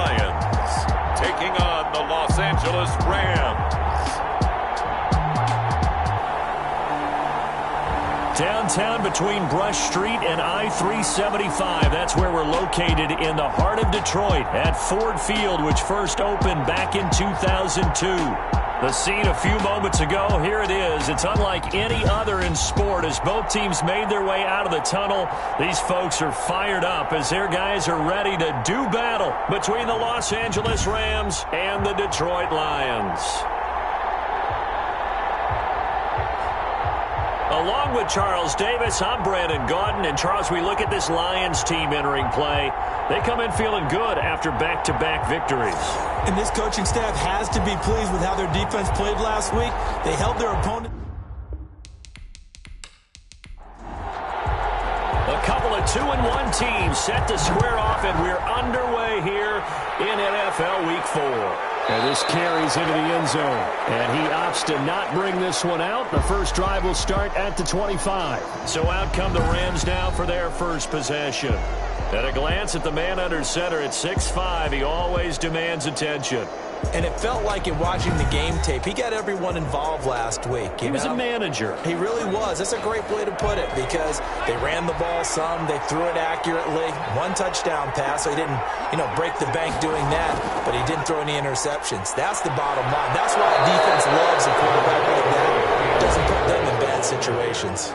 Lions taking on the Los Angeles Rams. Downtown between Brush Street and I-375. That's where we're located in the heart of Detroit at Ford Field, which first opened back in 2002. The scene a few moments ago, here it is. It's unlike any other in sport as both teams made their way out of the tunnel. These folks are fired up as their guys are ready to do battle between the Los Angeles Rams and the Detroit Lions. Along with Charles Davis, I'm Brandon Gaudin. And, Charles, we look at this Lions team entering play. They come in feeling good after back-to-back victories. And this coaching staff has to be pleased with how their defense played last week. They held their opponent. A couple of 2-1 teams set to square off, and we're underway here in NFL Week 4. And this carries into the end zone. And he opts to not bring this one out. The first drive will start at the 25. So out come the Rams now for their first possession. At a glance at the man under center at 6'5", he always demands attention. And it felt like in watching the game tape, he got everyone involved last week. He was a manager. He really was. That's a great way to put it because they ran the ball some, they threw it accurately. One touchdown pass, so he didn't, break the bank doing that, but he didn't throw any interceptions. That's the bottom line. That's why defense loves a quarterback like that. Doesn't put them in bad situations.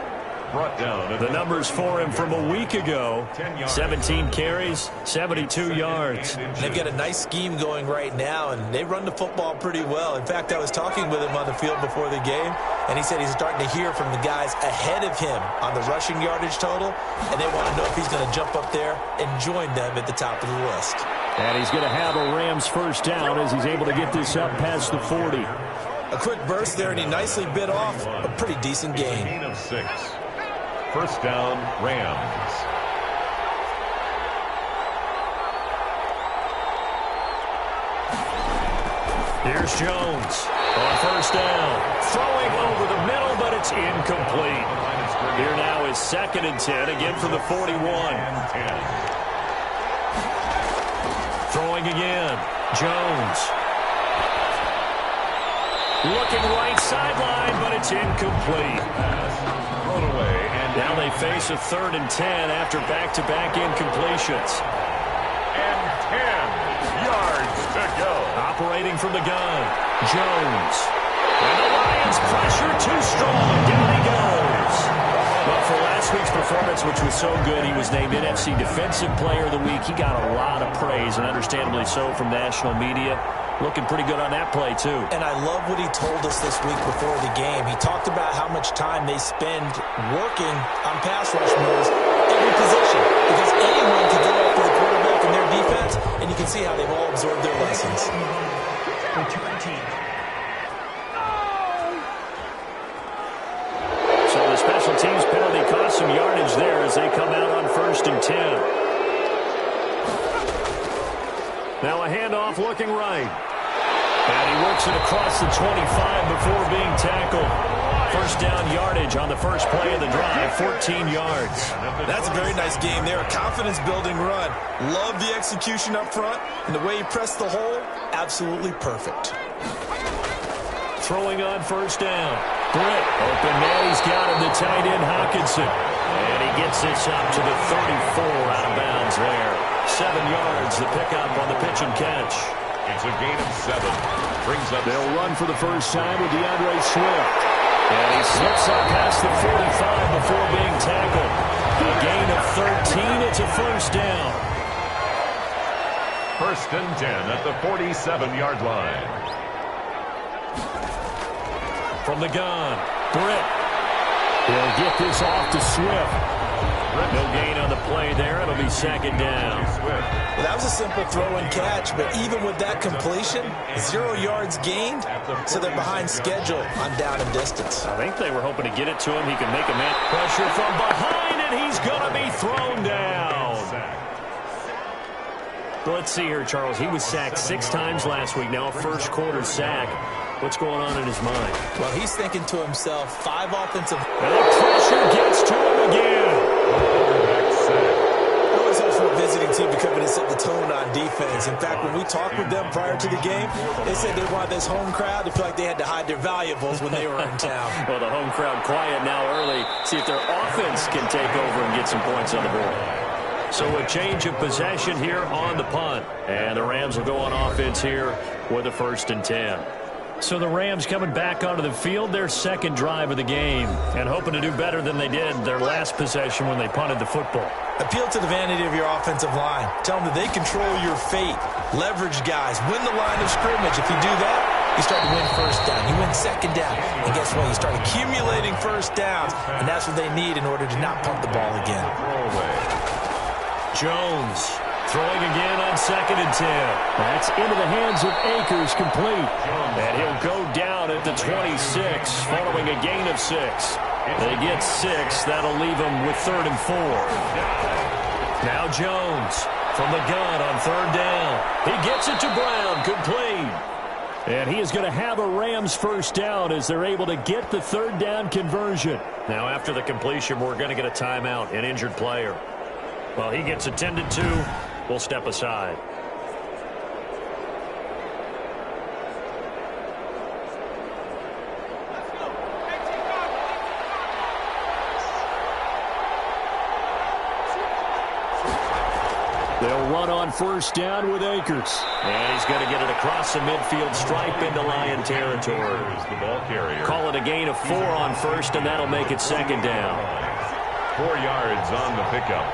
The numbers for him from a week ago, 17 carries, 72 yards. They've got a nice scheme going right now, and they run the football pretty well. In fact, I was talking with him on the field before the game, and he said he's starting to hear from the guys ahead of him on the rushing yardage total, and they want to know if he's going to jump up there and join them at the top of the list. And he's going to have a Rams first down as he's able to get this up past the 40. A quick burst there, and he nicely bit off a pretty decent gain. Gain of 6. First down, Rams. Here's Jones on first down. Throwing over the middle, but it's incomplete. Here now is 2nd and 10, again from the 41. Throwing again. Jones. Looking right sideline, but it's incomplete. Thrown away. Now they face a 3rd and 10 after back-to-back incompletions. And 10 yards to go. Operating from the gun, Jones. And the Lions pressure too strong. Down he goes. Well, for last week's performance, which was so good, he was named NFC Defensive Player of the Week. He got a lot of praise, and understandably so, from national media. Looking pretty good on that play, too. And I love what he told us this week before the game. He talked about how much time they spend working on pass rush moves every position. Because anyone can go after the quarterback in their defense, and you can see how they've all absorbed their lessons. So the special teams penalty cost some yardage there as they come out on 1st and 10. Now a handoff looking right. And he works it across the 25 before being tackled. First down yardage on the first play of the drive, 14 yards. That's a very nice game there, a confidence-building run. Love the execution up front, and the way he pressed the hole, absolutely perfect. Throwing on first down. Britt, open man, he's got him, the tight end Hawkinson. And he gets this up to the 34 out of bounds there. 7 yards, the pickup on the pitch and catch. It's a gain of 7. Brings up. They'll run for the first time with DeAndre Swift. And he slips up past the 45 before being tackled. A gain of 13. It's a first down. 1st and 10 at the 47-yard line. From the gun, Britt. He'll get this off to Swift. No gain on the play there. It'll be 2nd down. Well, that was a simple throw and catch, but even with that completion, 0 yards gained, so they're behind schedule on down and distance. I think they were hoping to get it to him. He can make a man pressure from behind, and he's going to be thrown down. Let's see here, Charles. He was sacked 6 times last week. Now a first quarter sack. What's going on in his mind? Well, he's thinking to himself, 5 offensive. And the pressure gets to him again. It always helps for a visiting team to come in and set the tone on defense. In fact, when we talked with them prior to the game, they said they wanted this home crowd to feel like they had to hide their valuables when they were in town. Well, the home crowd quiet now early. See if their offense can take over and get some points on the board. So a change of possession here on the punt. And the Rams will go on offense here with a 1st and 10. So the Rams coming back onto the field, their second drive of the game, and hoping to do better than they did their last possession when they punted the football. Appeal to the vanity of your offensive line. Tell them that they control your fate. Leverage guys. Win the line of scrimmage. If you do that, you start to win first down. You win second down. And guess what? You start accumulating first downs, and that's what they need in order to not punt the ball again. Jones throwing again on 2nd and 10. That's into the hands of Akers, complete. And he'll go down at the 26 following a gain of 6. They get 6. That'll leave them with 3rd and 4. Now Jones from the gun on 3rd down. He gets it to Brown, complete. And he is going to have a Rams first down as they're able to get the 3rd down conversion. Now after the completion, we're going to get a timeout, an injured player. Well, he gets attended to. We'll step aside. They'll run on 1st down with Akers. And he's going to get it across the midfield stripe into Lion territory. The ball carrier. Call it a gain of 4 on 1st, and that'll make it 2nd down. 4 yards on the pickup.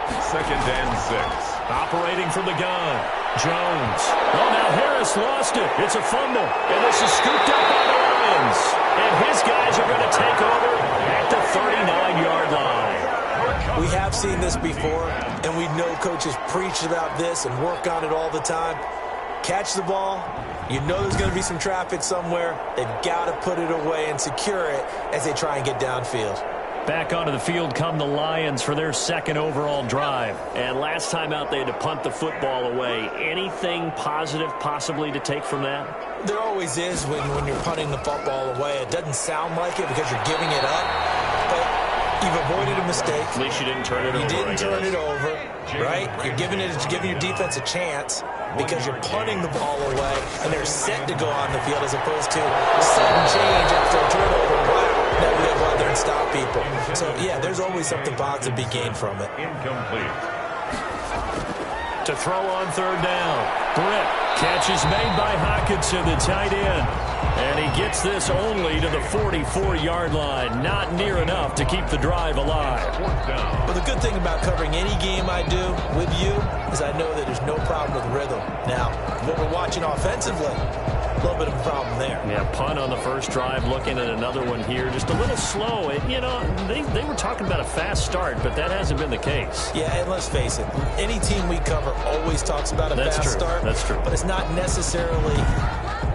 2nd and 6. Operating from the gun, Jones. Oh, now Harris lost it. It's a fumble, and this is scooped up by the Lions. And his guys are going to take over at the 39-yard line. We have seen this before, and we know coaches preach about this and work on it all the time. Catch the ball. You know there's going to be some traffic somewhere. They've got to put it away and secure it as they try and get downfield. Back onto the field come the Lions for their 2nd overall drive. And last time out, they had to punt the football away. Anything positive possibly to take from that? There always is when you're punting the football away. It doesn't sound like it because you're giving it up, but you've avoided a mistake. At least you didn't turn it over. You didn't turn it over, right? You're giving your defense a chance because you're punting the ball away, and they're set to go on the field as opposed to sudden change after a turnover. Wow. Now we go out there and stop people. So, yeah, there's always something positive to be gained from it. Incomplete. To throw on 3rd down. Britt. Catch is made by Hockenson, the tight end. And he gets this only to the 44-yard line. Not near enough to keep the drive alive. Well, the good thing about covering any game I do with you is I know that there's no problem with rhythm. Now, what we're watching offensively, a little bit of a problem there. Yeah, punt on the first drive, looking at another one here. Just a little slow. And, you know, they were talking about a fast start, but that hasn't been the case. Yeah, and let's face it, any team we cover always talks about a fast start. That's true. But it's not necessarily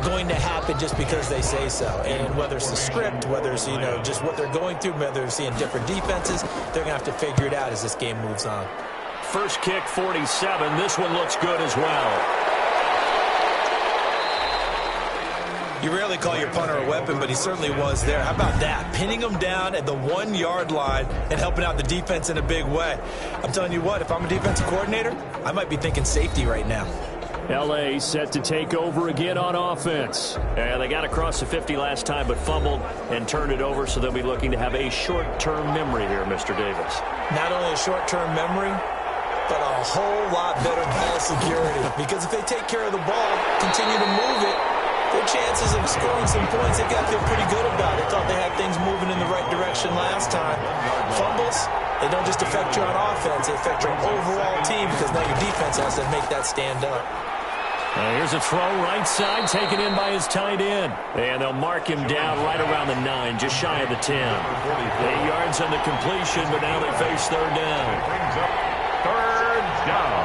going to happen just because they say so. And whether it's the script, whether it's, just what they're going through, whether they're seeing different defenses, they're going to have to figure it out as this game moves on. First kick, 47. This one looks good as well. You rarely call your punter a weapon, but he certainly was there. How about that? Pinning him down at the 1-yard line and helping out the defense in a big way. I'm telling you what, if I'm a defensive coordinator, I might be thinking safety right now. L.A. set to take over again on offense. And they got across the 50 last time, but fumbled and turned it over, so they'll be looking to have a short-term memory here, Mr. Davis. Not only a short-term memory, but a whole lot better ball security. Because if they take care of the ball, continue to move it, their chances of scoring some points, they've got to feel pretty good about it. Thought they had things moving in the right direction last time. Fumbles, they don't just affect you on offense, they affect your overall team because now your defense has to make that stand up. Here's a throw right side, taken in by his tight end. And they'll mark him down right around the 9, just shy of the 10. 8 yards on the completion, but now they face 3rd down. 3rd down.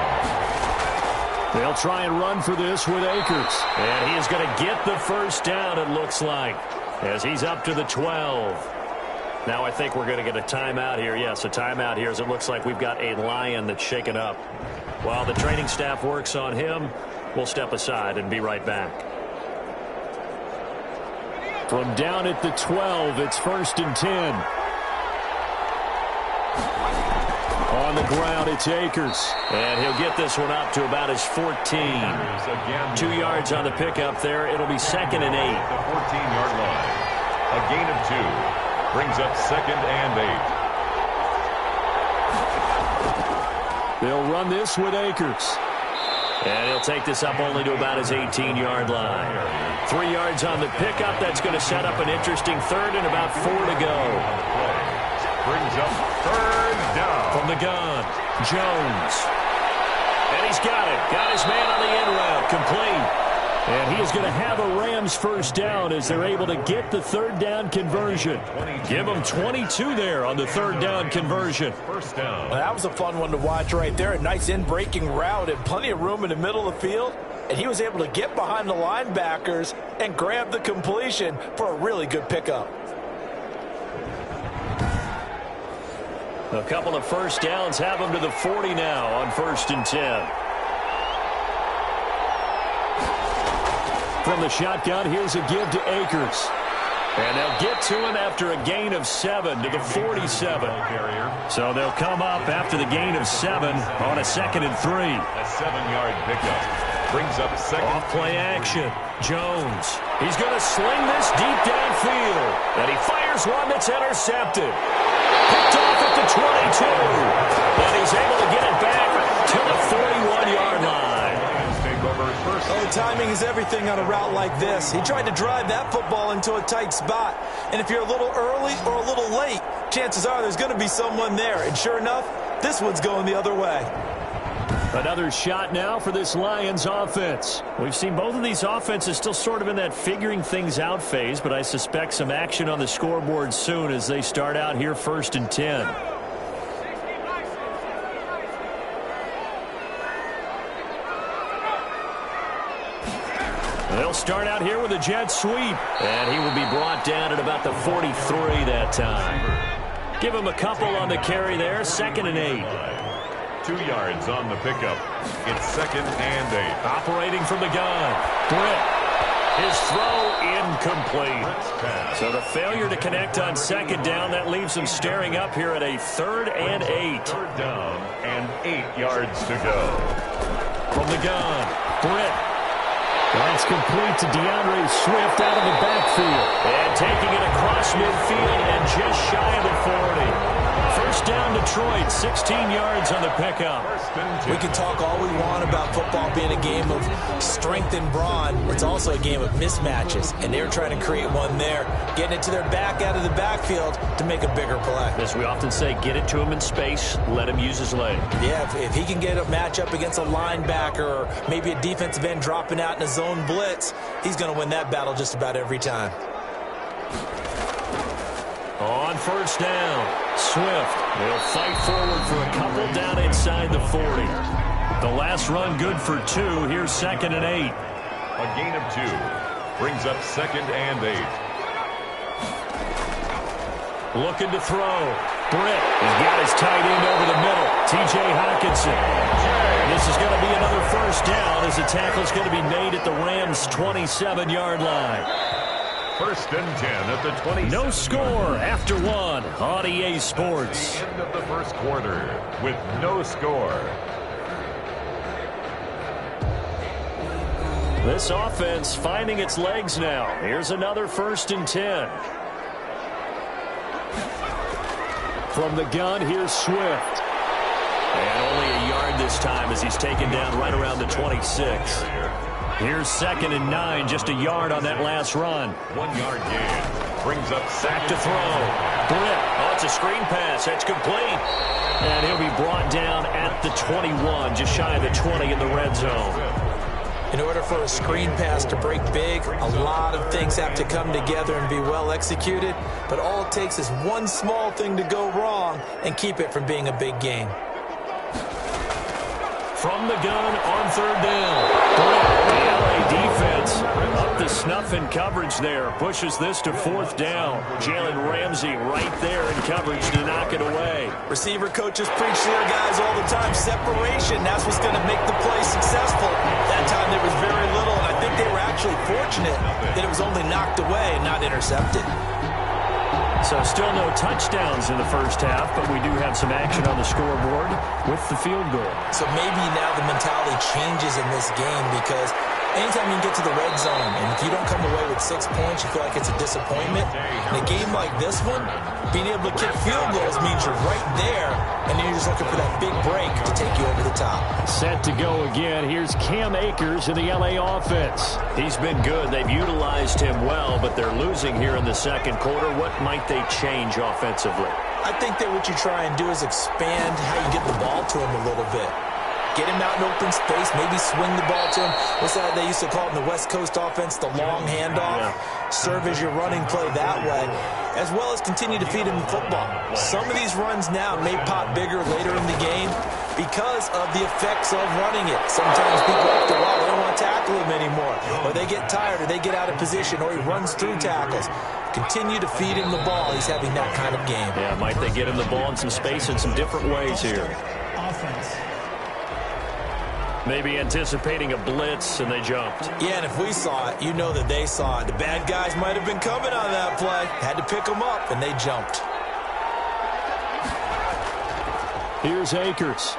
They'll try and run for this with Akers. And he is going to get the first down, it looks like, as he's up to the 12. Now I think we're going to get a timeout here. Yes, a timeout here as it looks like we've got a Lion that's shaken up. While the training staff works on him, we'll step aside and be right back. From down at the 12, it's 1st and 10. On the ground, it's Akers. And he'll get this one up to about his 14. 2 yards on the pickup there. It'll be 2nd and 8. The 14-yard line. A gain of 2. Brings up 2nd and 8. They'll run this with Akers. And he'll take this up only to about his 18-yard line. 3 yards on the pickup. That's going to set up an interesting 3rd and about 4 to go. Brings up 3rd down. From the gun, Jones. And he's got it. Got his man on the end route. Complete. And he is going to have a Rams first down as they're able to get the 3rd down conversion. Give them 22 there on the 3rd down conversion. First down. Well, that was a fun one to watch right there. A nice in-breaking route and plenty of room in the middle of the field. And he was able to get behind the linebackers and grab the completion for a really good pickup. A couple of first downs have them to the 40 now on 1st and 10. From the shotgun, here's a give to Akers. And they'll get to him after a gain of 7 to the 47. So they'll come up after the gain of 7 on a 2nd and 3. A 7-yard pickup. Brings up 2nd. Off play action. Jones. He's going to sling this deep downfield. And he fires one that's intercepted. Picked off at the 22. And he's able to get it back to the 41-yard line. Oh, timing is everything on a route like this. He tried to drive that football into a tight spot. And if you're a little early or a little late, chances are there's going to be someone there. And sure enough, this one's going the other way. Another shot now for this Lions offense. We've seen both of these offenses still sort of in that figuring things out phase, but I suspect some action on the scoreboard soon as they start out here 1st and 10. They'll start out here with a jet sweep, and he will be brought down at about the 43 that time. Give him a couple on the carry there, 2nd and 8. 2 yards on the pickup. It's 2nd and 8. Operating from the gun. Britt. His throw incomplete. So the failure to connect on 2nd down, that leaves him staring up here at a 3rd and 8. 3rd down and 8 yards to go. From the gun. Britt. That's complete to DeAndre Swift out of the backfield. And taking it across midfield and just shy of the 40. First down Detroit, 16 yards on the pickup. We can talk all we want about football being a game of strength and brawn. It's also a game of mismatches, and they're trying to create one there, getting it to their back out of the backfield to make a bigger play. As we often say, get it to him in space, let him use his leg. Yeah, if he can get a matchup against a linebacker or maybe a defensive end dropping out in a zone blitz, he's going to win that battle just about every time. On first down, Swift will fight forward for a couple down inside the 40. The last run good for 2. Here's 2nd and 8. A gain of 2. Brings up 2nd and 8. Looking to throw. Britt has got his tight end over the middle. T.J. Hockenson. This is going to be another first down as the tackle's going to be made at the Rams' 27-yard line. 1st and 10 at the 20. No score after 1 on EA Sports. The end of the first quarter with no score. This offense finding its legs now. Here's another 1st and 10. From the gun, here's Swift. And only a yard this time as he's taken down right around the 26. Here's 2nd and 9, just a yard on that last run. 1 yard gain. Brings up back to throw. Britt. Oh, it's a screen pass. That's complete. And he'll be brought down at the 21, just shy of the 20 in the red zone. In order for a screen pass to break big, a lot of things have to come together and be well executed. But all it takes is one small thing to go wrong and keep it from being a big gain. From the gun on 3rd down. The LA defense up to snuff in coverage there. Pushes this to 4th down. Jalen Ramsey right there in coverage to knock it away. Receiver coaches preach to their guys all the time. Separation, that's what's going to make the play successful. That time there was very little, and I think they were actually fortunate that it was only knocked away and not intercepted. So still no touchdowns in the first half, but we do have some action on the scoreboard with the field goal. So maybe now the mentality changes in this game because anytime you can get to the red zone, and if you don't come away with 6 points, you feel like it's a disappointment. In a game like this one, being able to kick field goals means you're right there, and then you're just looking for that big break to take you over the top. Set to go again. Here's Cam Akers in the L.A. offense. He's been good. They've utilized him well, but they're losing here in the second quarter. What might they change offensively? I think that what you try and do is expand how you get the ball to him a little bit. Get him out in open space, maybe swing the ball to him. What's that they used to call it in the West Coast offense, the long handoff? Yeah. Serve as your running play that way, as well as continue to feed him the football. Some of these runs now may pop bigger later in the game because of the effects of running it. Sometimes people after a while, they don't want to tackle him anymore, or they get tired, or they get out of position, or he runs through tackles. Continue to feed him the ball. He's having that kind of game. Yeah, might they get him the ball in some space in some different ways here. Offense. Maybe anticipating a blitz, and they jumped. Yeah, and if we saw it, you know that they saw it. The bad guys might have been coming on that play. Had to pick them up, and they jumped. Here's Akers.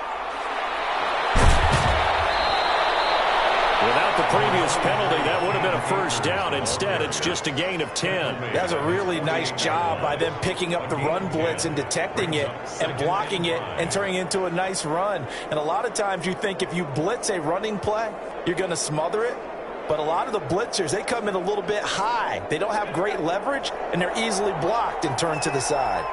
Without the previous penalty, that would have been a first down. Instead, it's just a gain of 10. That's a really nice job by them picking up the run blitz and detecting it and blocking it and turning it into a nice run. And a lot of times you think if you blitz a running play, you're going to smother it. But a lot of the blitzers, they come in a little bit high. They don't have great leverage, and they're easily blocked and turned to the side.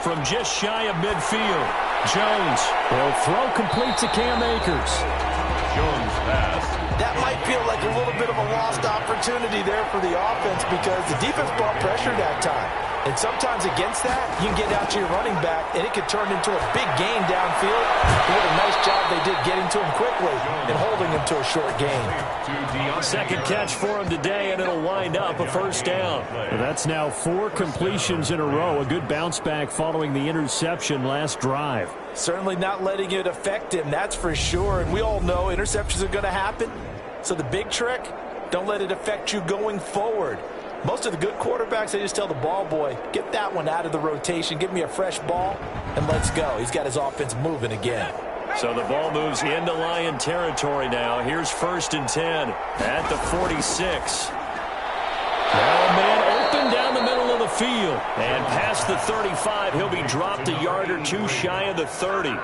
From just shy of midfield, Jones will throw complete to Cam Akers. Jones pass. That might feel like a little bit of a lost opportunity there for the offense because the defense brought pressure that time. And sometimes against that, you can get out to your running back, and it could turn into a big gain downfield. What a nice job they did getting to him quickly and holding him to a short gain. Second catch for him today, and it'll wind up a first down. And that's now 4 completions in a row. A good bounce back following the interception last drive. Certainly not letting it affect him, that's for sure. And we all know interceptions are going to happen. So the big trick, don't let it affect you going forward. Most of the good quarterbacks, they just tell the ball boy, get that one out of the rotation, give me a fresh ball, and let's go. He's got his offense moving again. So the ball moves into Lion territory now. Here's 1st and 10 at the 46. Now a man open down the middle of the field. And past the 35, he'll be dropped a yard or two shy of the 30.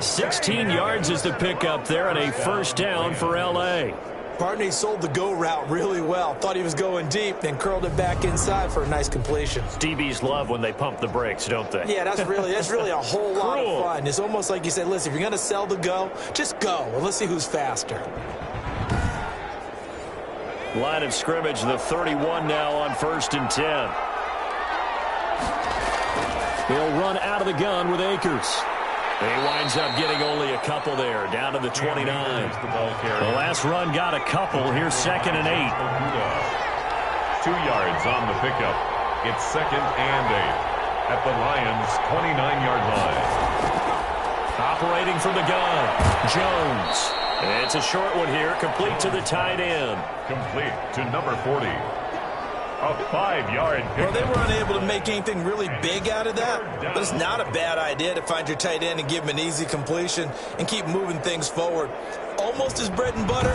16 yards is the pickup there, and a first down for L.A. Barney sold the go route really well. Thought he was going deep, then curled it back inside for a nice completion. DBs love when they pump the brakes, don't they? Yeah, that's really a whole lot of fun. It's almost like you say, listen, if you're going to sell the go, just go. Well, let's see who's faster. Line of scrimmage, the 31 now on 1st and 10. He'll run out of the gun with Akers. He winds up getting only a couple there, down to the 29. The last run got a couple. Here's 2nd and 8. 2 yards on the pickup. It's 2nd and 8 at the Lions' 29-yard line. Operating from the gun, Jones. It's a short one here, complete to the tight end. Complete to number 40. A 5-yard pick. Well, they were unable to make anything really big out of that, but it's not a bad idea to find your tight end and give him an easy completion and keep moving things forward. Almost as bread and butter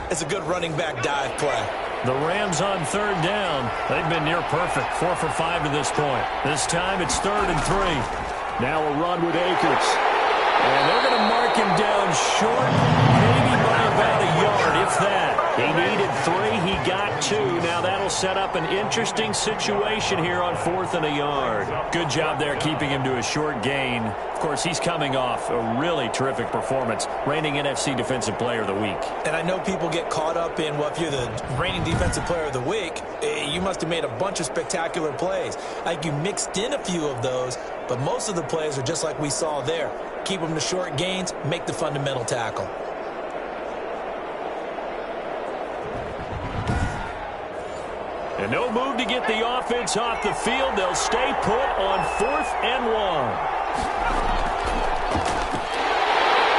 as a good running back dive play. The Rams on 3rd down. They've been near perfect, 4 for 5 to this point. This time it's 3rd and 3. Now a run with Akers. And they're going to mark him down short, maybe by about a yard, if that. He needed 3, he got 2. Now that'll set up an interesting situation here on 4th and a yard. Good job there keeping him to a short gain. Of course, he's coming off a really terrific performance, reigning NFC Defensive Player of the Week. And I know people get caught up in, well, if you're the reigning Defensive Player of the Week, you must have made a bunch of spectacular plays. Like you mixed in a few of those, but most of the plays are just like we saw there. Keep them to short gains, make the fundamental tackle. And no move to get the offense off the field. They'll stay put on 4th and 1.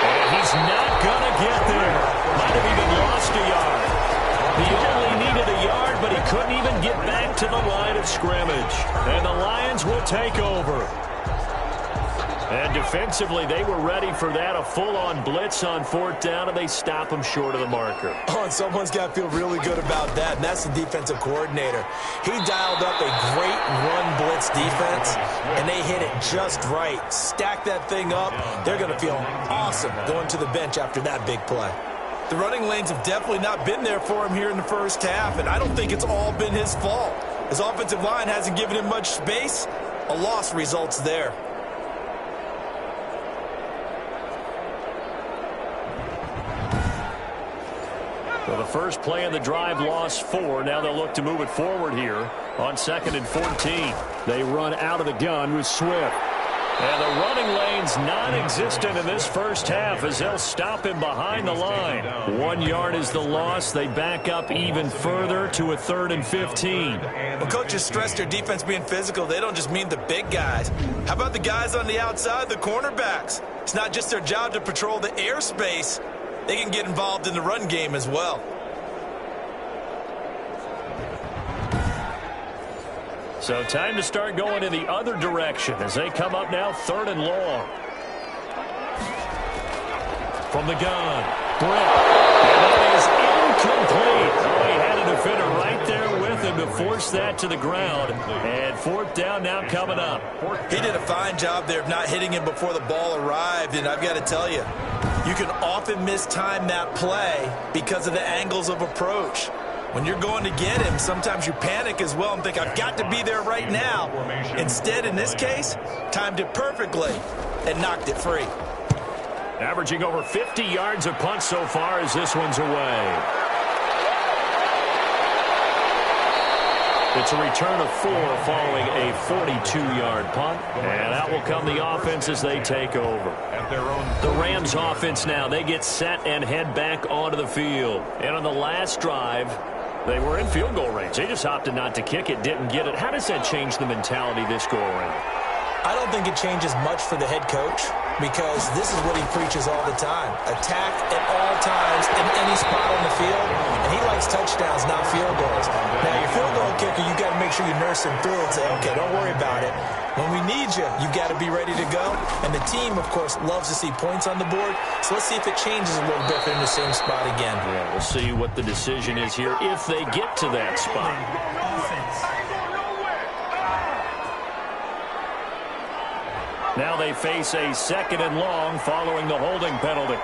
And he's not going to get there. Might have even lost a yard. He only needed a yard, but he couldn't even get back to the line of scrimmage. And the Lions will take over. And defensively, they were ready for that, a full-on blitz on 4th down, and they stop him short of the marker. Oh, and someone's got to feel really good about that, and that's the defensive coordinator. He dialed up a great run blitz defense, and they hit it just right. Stack that thing up. They're going to feel awesome going to the bench after that big play. The running lanes have definitely not been there for him here in the first half, and I don't think it's all been his fault. His offensive line hasn't given him much space. A loss results there. So the first play of the drive lost 4. Now they'll look to move it forward here on 2nd and 14. They run out of the gun with Swift. And the running lane's non-existent in this first half as they'll stop him behind the line. 1 yard is the loss. They back up even further to a 3rd and 15. Well, coaches stress their defense being physical. They don't just mean the big guys. How about the guys on the outside, the cornerbacks? It's not just their job to patrol the airspace. They can get involved in the run game as well. So time to start going in the other direction as they come up now 3rd and long. From the gun, Britt. And that is incomplete. Oh, he had a defender right there with him to force that to the ground. And 4th down now coming up. He did a fine job there of not hitting him before the ball arrived. And I've got to tell you, you can often mistime that play because of the angles of approach. When you're going to get him, sometimes you panic as well and think, I've got to be there right now. Instead, in this case, timed it perfectly and knocked it free. Averaging over 50 yards a punt so far as this one's away. It's a return of 4 following a 42-yard punt. And out will come the offense as they take over. The Rams offense now, they get set and head back onto the field. And on the last drive, they were in field goal range. They just opted not to kick it, didn't get it. How does that change the mentality this go-around? I don't think it changes much for the head coach because this is what he preaches all the time. Attack at all times in any spot on the field, and he likes touchdowns, not field goals. Now, your field goal kicker, you got to make sure you nurse him through and say, okay, don't worry about it. When we need you, you got to be ready to go. And the team, of course, loves to see points on the board. So let's see if it changes a little bit in the same spot again. Yeah, we'll see what the decision is here if they get to that spot. Now they face a 2nd and long following the holding penalty.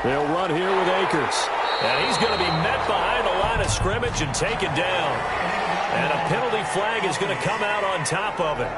They'll run here with Akers. And he's going to be met behind the line of scrimmage and taken down. And a penalty flag is going to come out on top of it.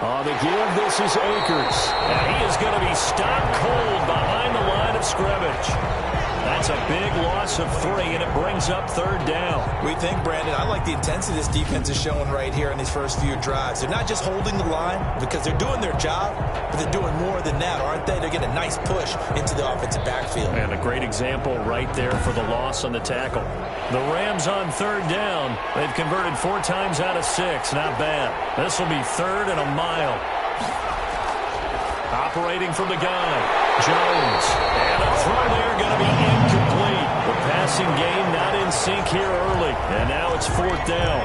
On the give, this is Akers. And he is going to be stopped cold behind the line of scrimmage. That's a big loss of 3, and it brings up 3rd down. We think, Brandon, I like the intensity this defense is showing right here in these first few drives. They're not just holding the line because they're doing their job, but they're doing more than that, aren't they? They're getting a nice push into the offensive backfield. And a great example right there for the loss on the tackle. The Rams on 3rd down. They've converted 4 times out of 6. Not bad. This will be 3rd and a mile. Operating from the gun, Jones. And a throw there going to be incomplete. The passing game not in sync here early. And now it's 4th down.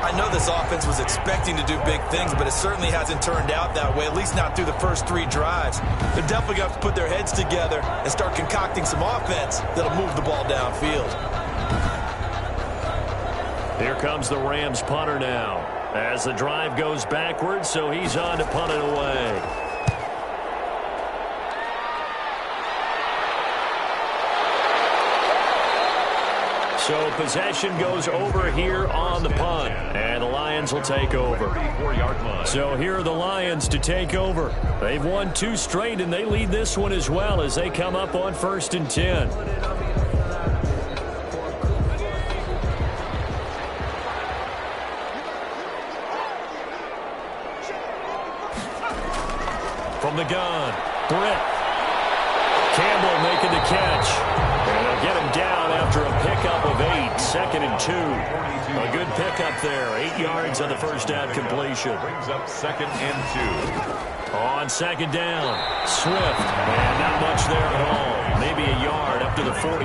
I know this offense was expecting to do big things, but it certainly hasn't turned out that way, at least not through the first 3 drives. They're definitely going to have to put their heads together and start concocting some offense that'll move the ball downfield. Here comes the Rams punter now as the drive goes backwards, so he's on to punt it away. So possession goes over here on the punt, and the Lions will take over. So here are the Lions to take over. They've won 2 straight, and they lead this one as well as they come up on 1st and 10. From the gun, Britt. Campbell making the catch. And they'll get him down after a pickup of 8. 2nd and 2. A good pickup there. 8 yards on the first down completion. Brings up 2nd and 2. On 2nd down, Swift. And not much there at all. Maybe a yard up to the 43.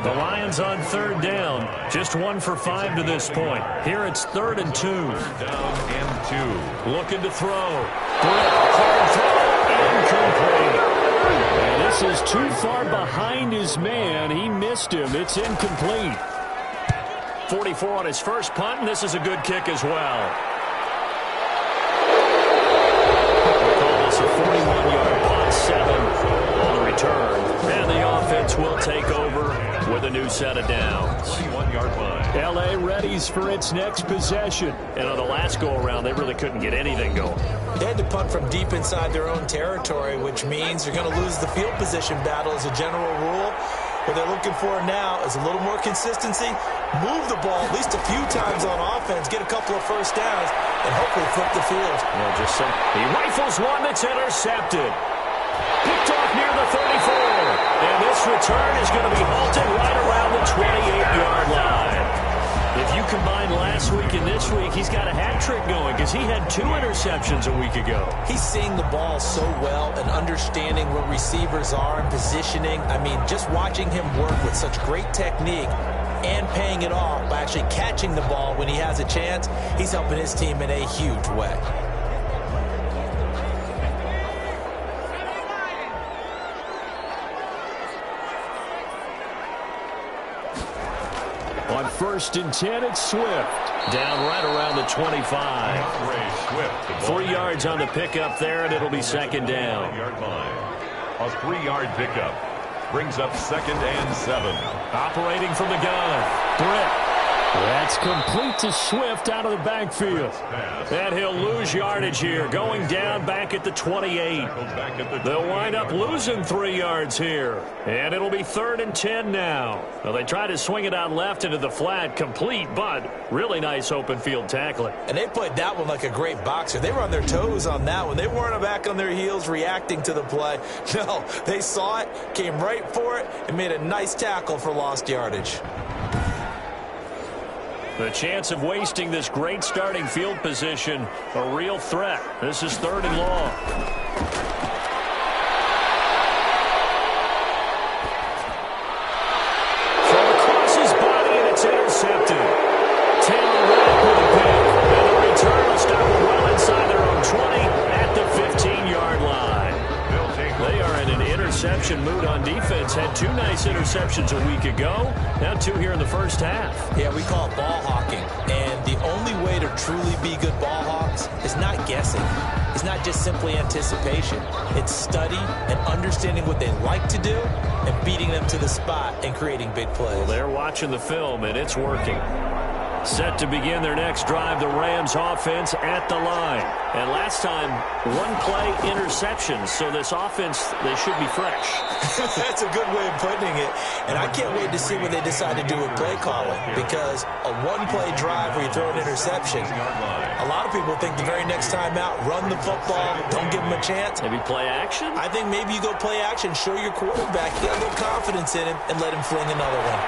The Lions on 3rd down. Just 1 for 5 to this point. Here it's 3rd and 2. 3rd down and 2. Looking to throw. Britt, hard throw, incomplete. And this is too far behind his man. He missed him. It's incomplete. 44 on his first punt, and this is a good kick as well. We'll call this a 41-yard punt, 7 on the return. And the offense will take over with a new set of downs. 21-yard line. L.A. readies for its next possession. And on the last go-around, they really couldn't get anything going. They had to punt from deep inside their own territory, which means they're going to lose the field position battle as a general rule. What they're looking for now is a little more consistency, move the ball at least a few times on offense, get a couple of first downs, and hopefully flip the field. Well, just so he rifles one that's intercepted. Picked off near the 34. And this return is going to be halted right around the 28-yard line. If you combine last week and this week, he's got a hat trick going because he had 2 interceptions a week ago. He's seeing the ball so well and understanding where receivers are and positioning. I mean, just watching him work with such great technique and paying it off by actually catching the ball when he has a chance, he's helping his team in a huge way. On 1st and 10, it's Swift. Down right around the 25. 3 yards on the pickup there, and it'll be 2nd down. A 3-yard pickup. Brings up 2nd and 7. Operating from the gun. Britt. That's complete to Swift out of the backfield. And he'll lose yardage here, going down back at the 28. They'll wind up losing 3 yards here. And it'll be 3rd and 10 now. Well, they tried to swing it out left into the flat, complete, but really nice open field tackling. And they played that one like a great boxer. They were on their toes on that one. They weren't back on their heels reacting to the play. No, they saw it, came right for it, and made a nice tackle for lost yardage. The chance of wasting this great starting field position, a real threat. This is 3rd and long. Throw across his body, and it's intercepted. Taylor Rapp with a pick. And the return will stop them well inside their own 20 at the 15-yard line. They are in an interception mood on defense. Had 2 nice interceptions a week ago. Now 2 here in the first half. Yeah, we call it ball hawking. And the only way to truly be good ball hawks is not guessing. It's not just simply anticipation. It's study and understanding what they like to do and beating them to the spot and creating big plays. Well, they're watching the film, and it's working. Set to begin their next drive, the Rams offense at the line. And last time, 1-play interceptions, so this offense, they should be fresh. That's a good way of putting it. And I can't wait to see what they decide to do with play calling, because a 1-play drive where you throw an interception, a lot of people think the very next time out, run the football, don't give them a chance. Maybe play action? I think maybe you go play action, show your quarterback, get a little confidence in him, and let him fling another one.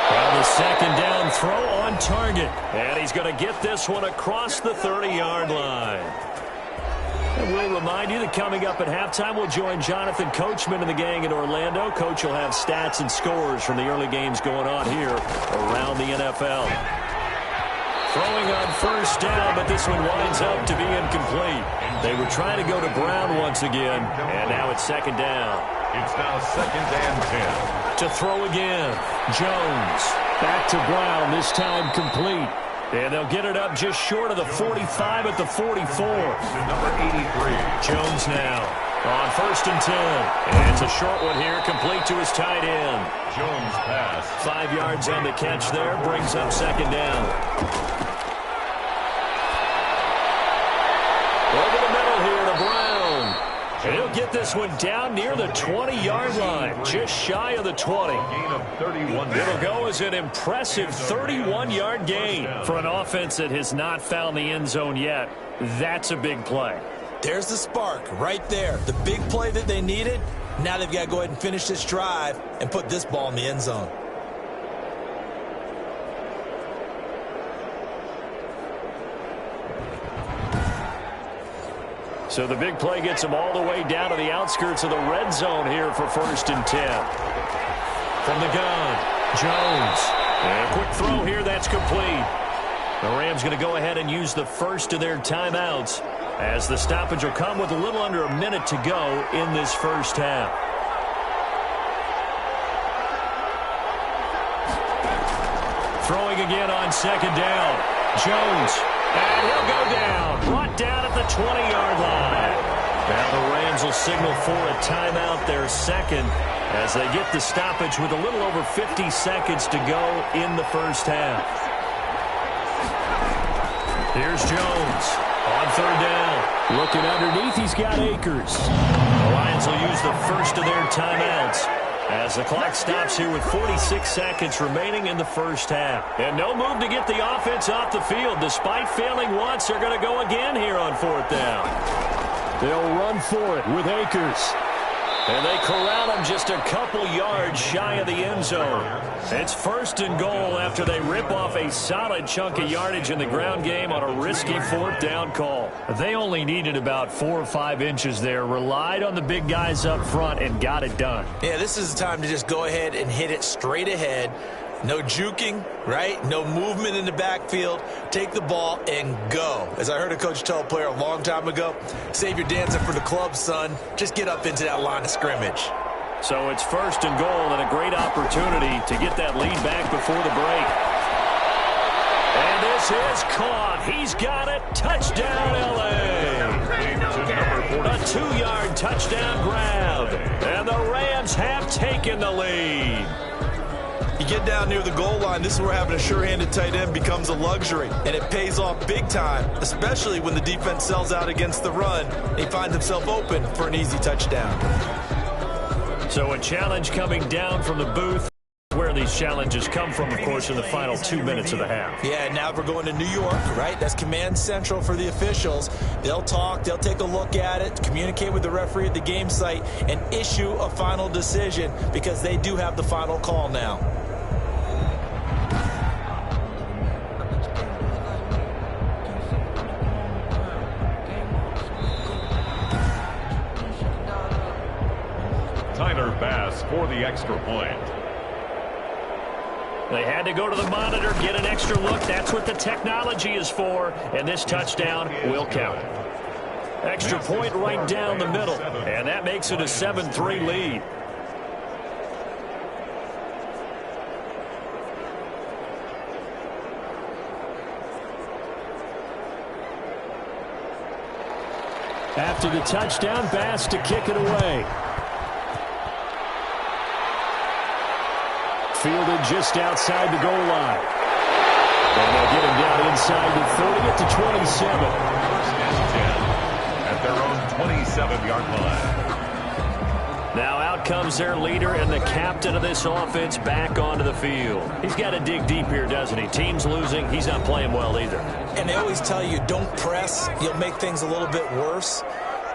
Well, the 2nd down throw on target. And he's going to get this one across the 30-yard line. And we'll remind you that coming up at halftime, we'll join Jonathan Coachman and the gang in Orlando. Coach will have stats and scores from the early games going on here around the NFL. Throwing on 1st down, but this one winds up to be incomplete. They were trying to go to Brown once again, and now it's 2nd down. It's now 2nd and 10. To throw again. Jones. Back to Brown, this time complete. And they'll get it up just short of the 45 at the 44. Number 83. Jones now on 1st and 10. And it's a short one here, complete to his tight end. Jones pass. 5 yards on the catch there, brings up 2nd down. Over the middle here to Brown. And he'll get this one down near the 20-yard line, just shy of the 20. Gain of 31. It'll go as an impressive 31-yard gain for an offense that has not found the end zone yet. That's a big play. There's the spark right there. The big play that they needed. Now they've got to go ahead and finish this drive and put this ball in the end zone. So the big play gets them all the way down to the outskirts of the red zone here for 1st and 10. From the gun, Jones. And a quick throw here, that's complete. The Rams going to go ahead and use the first of their timeouts, as the stoppage will come with a little under a minute to go in this first half. Throwing again on 2nd down. Jones. And he'll go down. Brought down at the 20-yard line. Now the Rams will signal for a timeout, their second, as they get the stoppage with a little over 50 seconds to go in the first half. Here's Jones on 3rd down. Looking underneath, he's got Akers. The Lions will use the first of their timeouts as the clock stops here with 46 seconds remaining in the first half. And no move to get the offense off the field. Despite failing once, they're going to go again here on 4th down. They'll run for it with Akers. And they corral him just a couple yards shy of the end zone. It's 1st and goal after they rip off a solid chunk of yardage in the ground game on a risky 4th down call. They only needed about 4 or 5 inches there, relied on the big guys up front, and got it done. Yeah, this is the time to just go ahead and hit it straight ahead. No juking, right? No movement in the backfield. Take the ball and go. As I heard a coach tell a player a long time ago, save your dancing for the club, son. Just get up into that line of scrimmage. So it's 1st and goal, and a great opportunity to get that lead back before the break. And this is caught. He's got it. Touchdown, L.A. A 2-yard touchdown grab. And the Rams have taken the lead. You get down near the goal line, this is where having a sure-handed tight end becomes a luxury, and it pays off big time, especially when the defense sells out against the run. He finds himself open for an easy touchdown. So a challenge coming down from the booth, where these challenges come from, of course, in the final 2 minutes of the half. Yeah, now we're going to New York, right? That's command central for the officials. They'll talk, they'll take a look at it, communicate with the referee at the game site, and issue a final decision, because they do have the final call now. For the extra point. They had to go to the monitor, get an extra look. That's what the technology is for, and this touchdown will count. Extra point right down the middle, and that makes it a 7-3 lead. After the touchdown, Bass to kick it away. Fielded just outside the goal line. And they'll get him down inside the 30 at the 27. 1st and 10 at their own 27-yard line. Now out comes their leader and the captain of this offense back onto the field. He's got to dig deep here, doesn't he? Team's losing. He's not playing well either. And they always tell you, don't press. You'll make things a little bit worse.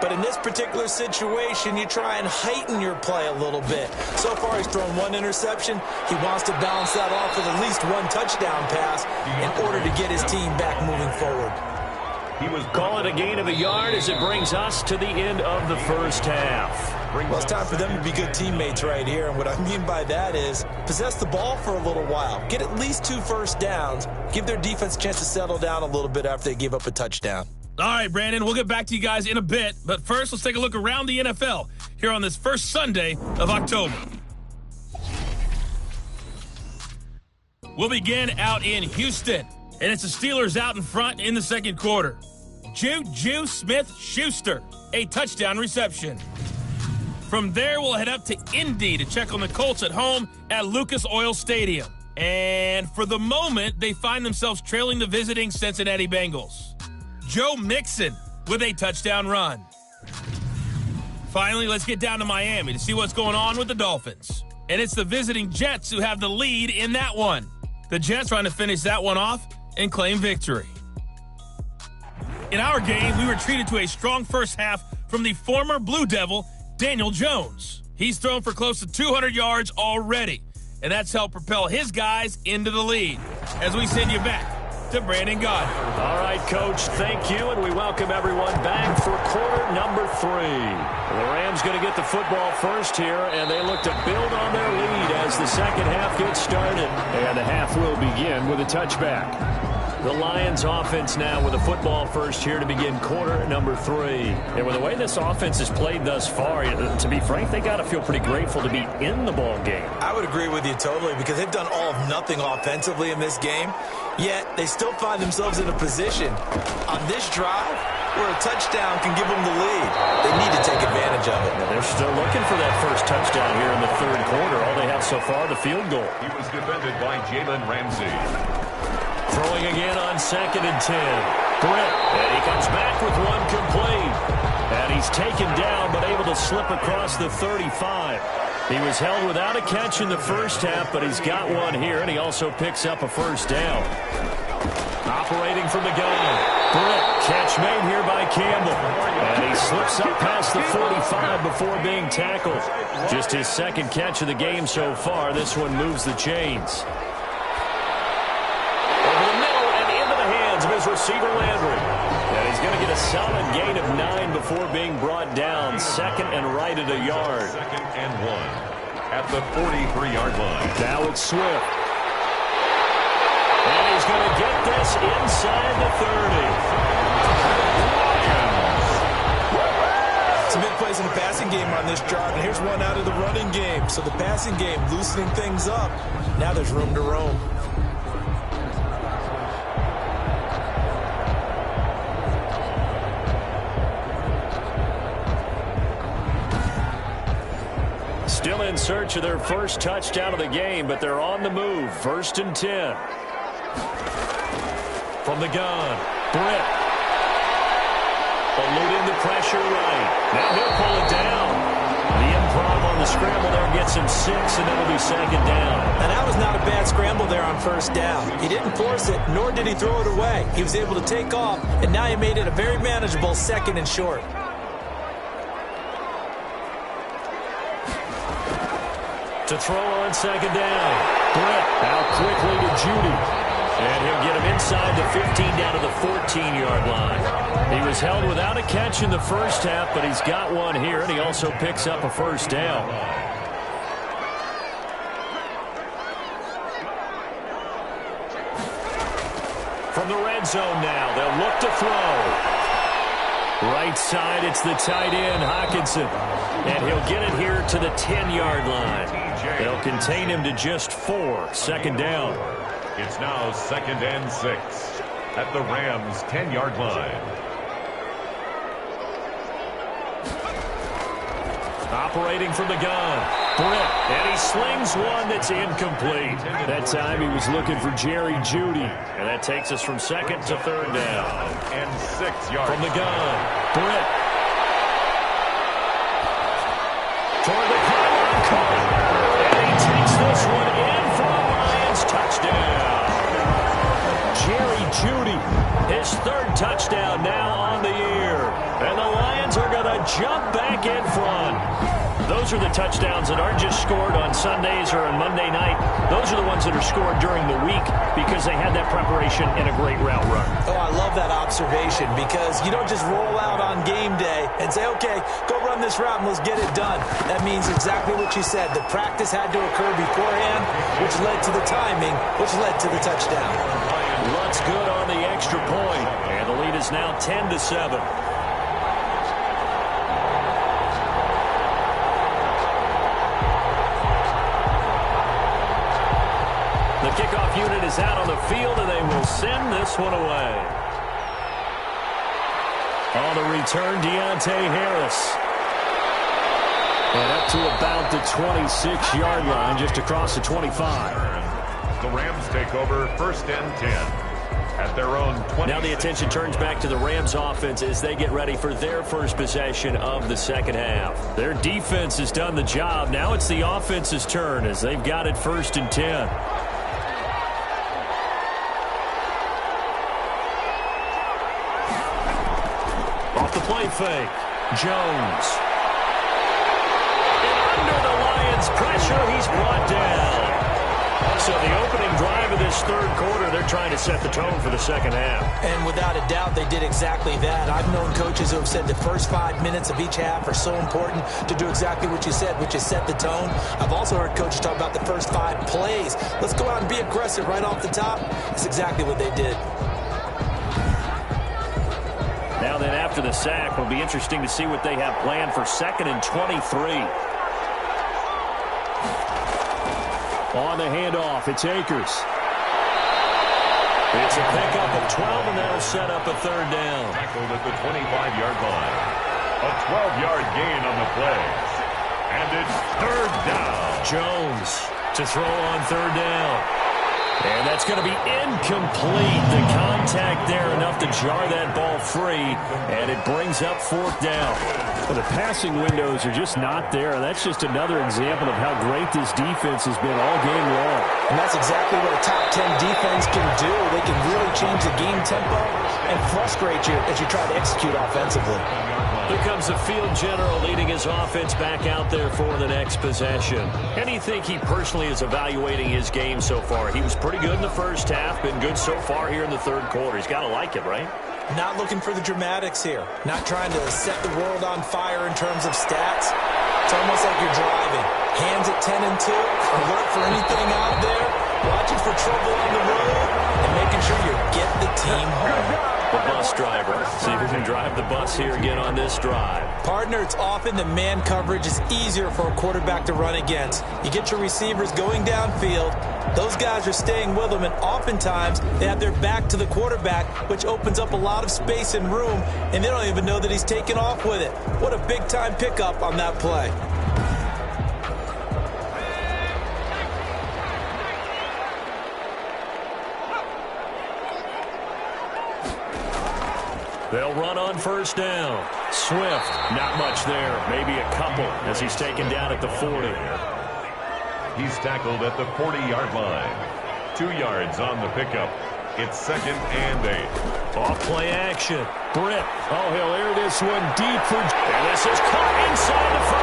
But in this particular situation, you try and heighten your play a little bit. So far, he's thrown 1 interception. He wants to balance that off with at least 1 touchdown pass in order to get his team back moving forward. He was calling a gain of a yard as it brings us to the end of the first half. Well, it's time for them to be good teammates right here. And what I mean by that is possess the ball for a little while. Get at least 2 first downs. Give their defense a chance to settle down a little bit after they give up a touchdown. All right, Brandon, we'll get back to you guys in a bit. But first, let's take a look around the NFL here on this first Sunday of October. We'll begin out in Houston, and it's the Steelers out in front in the second quarter. Juju Smith-Schuster, a touchdown reception. From there, we'll head up to Indy to check on the Colts at home at Lucas Oil Stadium. And for the moment, they find themselves trailing the visiting Cincinnati Bengals. Joe Mixon with a touchdown run. Finally, let's get down to Miami to see what's going on with the Dolphins. And it's the visiting Jets who have the lead in that one. The Jets trying to finish that one off and claim victory. In our game, we were treated to a strong first half from the former Blue Devil, Daniel Jones. He's thrown for close to 200 yards already, and that's helped propel his guys into the lead. As we send you back to Brandon Godfrey. All right, Coach, thank you, and we welcome everyone back for quarter number 3. The Rams going to get the football first here, and they look to build on their lead as the second half gets started. And the half will begin with a touchback. The Lions offense now with a football first here to begin quarter number 3. And with the way this offense has played thus far, to be frank, they got to feel pretty grateful to be in the ball game. I would agree with you totally because they've done all of nothing offensively in this game, yet they still find themselves in a position on this drive where a touchdown can give them the lead. They need to take advantage of it. They're still looking for that first touchdown here in the third quarter. All they have so far, the field goal. He was defended by Jalen Ramsey. Throwing again on 2nd and 10. Britt, and he comes back with one complete. And he's taken down, but able to slip across the 35. He was held without a catch in the first half, but he's got one here, and he also picks up a first down. Operating from the gun. Britt, catch made here by Campbell. And he slips up past the 45 before being tackled. Just his second catch of the game so far. This one moves the chains. His receiver Landry. And he's going to get a solid gain of 9 before being brought down. 2nd and right at a yard. 2nd and 1 at the 43-yard line. Now it's Swift. And he's going to get this inside the 30. Some big plays in the passing game on this drive, and here's one out of the running game. So the passing game loosening things up. Now there's room to roam. Still in search of their first touchdown of the game, but they're on the move. 1st and 10. From the gun, Britt. Eluding the pressure right. Now he'll pull it down. The improv on the scramble there gets him 6, and that'll be 2nd down. And that was not a bad scramble there on 1st down. He didn't force it, nor did he throw it away. He was able to take off, and now he made it a very manageable 2nd and short. To throw on 2nd down. Britt out quickly to Judy. And he'll get him inside the 15 down to the 14-yard line. He was held without a catch in the first half, but he's got one here, and he also picks up a first down. From the red zone now, they'll look to throw. Right side, it's the tight end, Hockenson. And he'll get it here to the 10-yard line. They'll contain him to just 4. 2nd down. It's now 2nd and 6 at the Rams' 10-yard line. Operating from the gun. Britt, and he slings one that's incomplete. That time he was looking for Jerry Jeudy. And that takes us from 2nd to 3rd down. And 6 yards. From the gun, Britt. Toward the pylon caught. And he takes this one in for a Lions touchdown. Jerry Jeudy, his 3rd touchdown now on the year. And the Lions are going to jump back in front. Those are the touchdowns that aren't just scored on Sundays or on Monday night. Those are the ones that are scored during the week because they had that preparation and a great route run. Oh, I love that observation because you don't just roll out on game day and say, okay, go run this route and let's get it done. That means exactly what you said. The practice had to occur beforehand, which led to the timing, which led to the touchdown. Lutz good on the extra point, and the lead is now 10-7. The kickoff unit is out on the field, and they will send this one away. On the return, Deontay Harris. And up to about the 26-yard line, just across the 25. The Rams take over 1st and 10 at their own 20. Now the attention turns back to the Rams offense as they get ready for their first possession of the second half. Their defense has done the job. Now it's the offense's turn as they've got it 1st and 10. Off the play fake, Jones. And under the Lions' pressure, he's brought down. So the opening drive of this third quarter, they're trying to set the tone for the second half. And without a doubt, they did exactly that. I've known coaches who have said the first 5 minutes of each half are so important to do exactly what you said, which is set the tone. I've also heard coaches talk about the first 5 plays. Let's go out and be aggressive right off the top. That's exactly what they did. Now then, after the sack, it'll be interesting to see what they have planned for 2nd and 23. On the handoff, it's Akers. It's a pickup of 12, and that'll set up a third down. Tackled at the 25-yard line. A 12-yard gain on the play. And it's third down. Jones to throw on third down. And that's going to be incomplete. The contact there enough to jar that ball free, and it brings up 4th down. Well, the passing windows are just not there. That's just another example of how great this defense has been all game long. And that's exactly what a top 10 defense can do. They can really change the game tempo and frustrate you as you try to execute offensively. Here comes the field general leading his offense back out there for the next possession. How do you think he personally is evaluating his game so far? He was pretty good in the first half, been good so far here in the third quarter. He's got to like it, right? Not looking for the dramatics here. Not trying to set the world on fire in terms of stats. It's almost like you're driving. Hands at 10 and 2. Alert for anything out there. Watching for trouble on the road. And making sure you get the team home. The bus driver. See who can drive the bus here again on this drive. Partner, it's often that man coverage is easier for a quarterback to run against. You get your receivers going downfield. Those guys are staying with them, and oftentimes they have their back to the quarterback, which opens up a lot of space and room, and they don't even know that he's taken off with it. What a big-time pickup on that play. They'll run on first down. Swift, not much there. Maybe a couple as he's taken down at the 40. He's tackled at the 40-yard line. 2 yards on the pickup. It's 2nd and 8. Off play action. Britt. Oh, he'll air this one deep for... And this is caught inside the 5.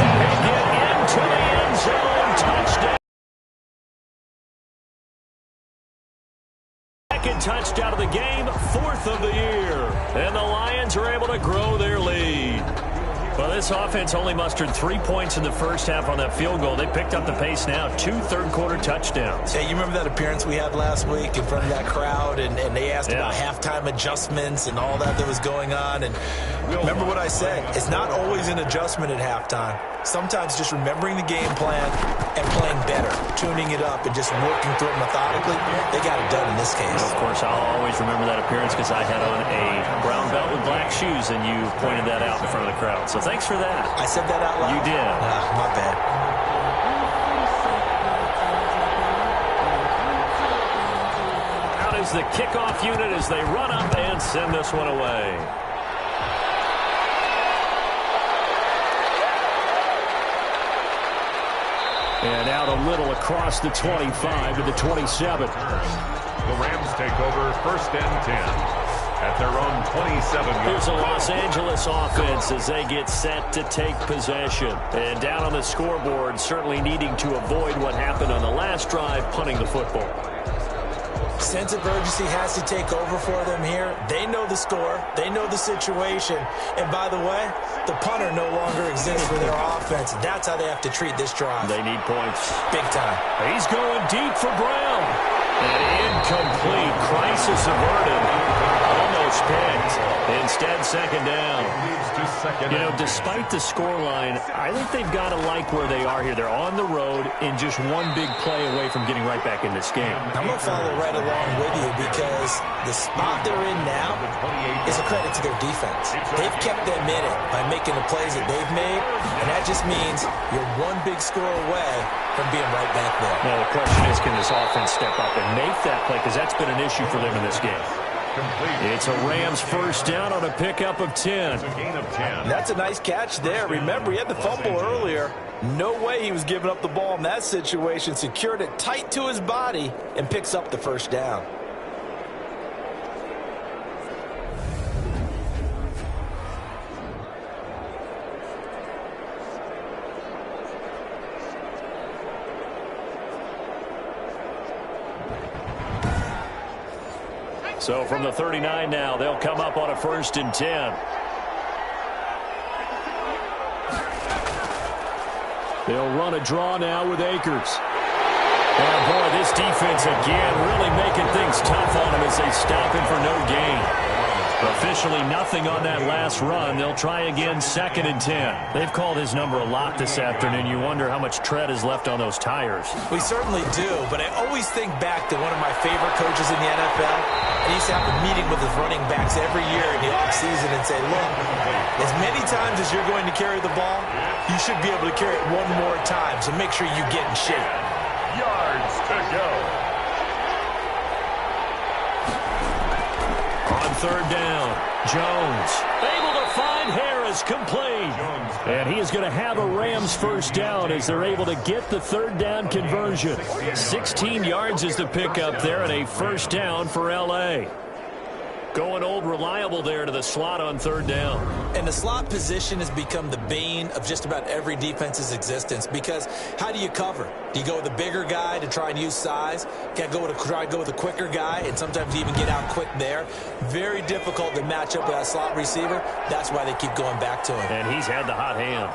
And they get into the end zone. Touchdown. Second touchdown of the game, 4th of the year. And the Lions are able to grow their lead. Well, this offense only mustered 3 points in the first half on that field goal. They picked up the pace now. 2 third-quarter touchdowns. Hey, you remember that appearance we had last week in front of that crowd, and they asked about halftime adjustments and all that was going on. And remember what I said. It's not always an adjustment at halftime. Sometimes just remembering the game plan and playing better, tuning it up and just working through it methodically. They got it done in this case. Of course, I'll always remember that appearance because I had on a brown belt with black shoes, and you pointed that out in front of the crowd. So thanks for that. I said that out loud? You did. My bad. Out is the kickoff unit as they run up and send this one away. And out a little across the 25 to the 27. The Rams take over 1st and 10 at their own 27. Here's a Los Angeles offense as they get set to take possession. And down on the scoreboard, certainly needing to avoid what happened on the last drive, punting the football. Sense of urgency has to take over for them here. They know the score. They know the situation. And by the way, the punter no longer exists for their offense. That's how they have to treat this drive. They need points. Big time. He's going deep for Brown. And incomplete. Crisis averted. Almost picked. Instead, 2nd down. You know, despite the scoreline, I think they've got to like where they are here. They're on the road in just one big play away from getting right back in this game. I'm going to follow right along with you because the spot they're in now is a credit to their defense. They've kept them in it by making the plays that they've made, and that just means you're one big score away from being right back there. Now, the question is, can this offense step up and make that play? Because that's been an issue for them in this game. It's a Rams first down on a pickup of 10. That's a nice catch there. Remember, he had the fumble earlier. No way he was giving up the ball in that situation. Secured it tight to his body and picks up the first down. So from the 39 now, they'll come up on a 1st and 10. They'll run a draw now with Akers. And boy, this defense again really making things tough on him as they stop him for no gain. Officially nothing on that last run. They'll try again 2nd and 10. They've called his number a lot this afternoon. You wonder how much tread is left on those tires. We certainly do, but I always think back to one of my favorite coaches in the NFL. And he used to have a meeting with his running backs every year in the offseason and say, look, as many times as you're going to carry the ball, you should be able to carry it one more time, so make sure you get in shape. Yards to go. On 3rd down, Jones able to find Harris, complete. And he is going to have a Rams 1st down as they're able to get the 3rd down conversion. 16 yards is the pickup there and a 1st down for L.A. Going old reliable there to the slot on 3rd down. And the slot position has become the bane of just about every defense's existence, because how do you cover? Do you go with a bigger guy to try and use size? Try to go with a quicker guy and sometimes even get out quick there. Very difficult to match up with that slot receiver. That's why they keep going back to him. And he's had the hot hand.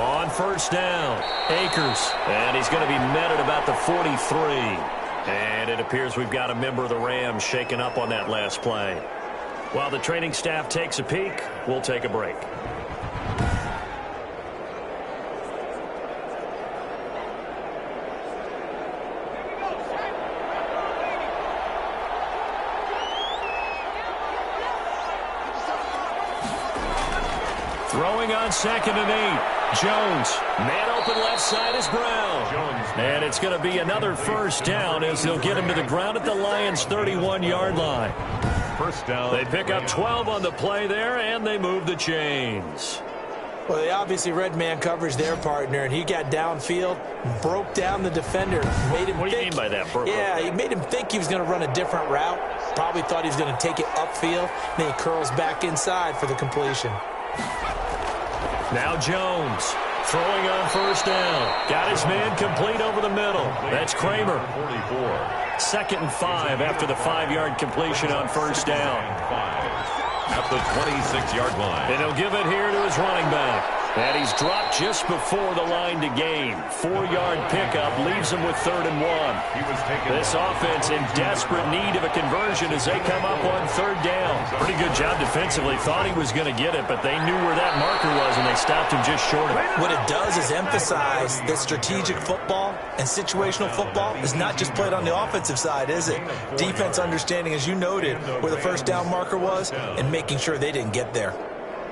On 1st down, Akers. And he's going to be met at about the 43. And it appears we've got a member of the Rams shaken up on that last play. While the training staff takes a peek, we'll take a break. Throwing on 2nd and 8. Jones, man open left side is Brown. And it's going to be another 1st down as they'll get him to the ground at the Lions' 31-yard line. 1st down. They pick up 12 on the play there, and they move the chains. Well, they obviously read man coverage their partner, and he got downfield, broke down the defender. Made him what do you mean by that, Burko? Yeah, he made him think he was going to run a different route. Probably thought he was going to take it upfield. Then he curls back inside for the completion. Now Jones throwing on 1st down. Got his man complete over the middle. That's Kramer. 44. 2nd and 5 after the 5-yard completion on 1st down. At the 26-yard line. And he'll give it here to his running back. And he's dropped just before the line to gain. 4-yard pickup leaves him with 3rd and 1. This offense in desperate need of a conversion as they come up on 3rd down. Pretty good job defensively. Thought he was going to get it, but they knew where that marker was, and they stopped him just short of it. What it does is emphasize that strategic football and situational football is not just played on the offensive side, is it? Defense understanding, as you noted, where the 1st down marker was and making sure they didn't get there.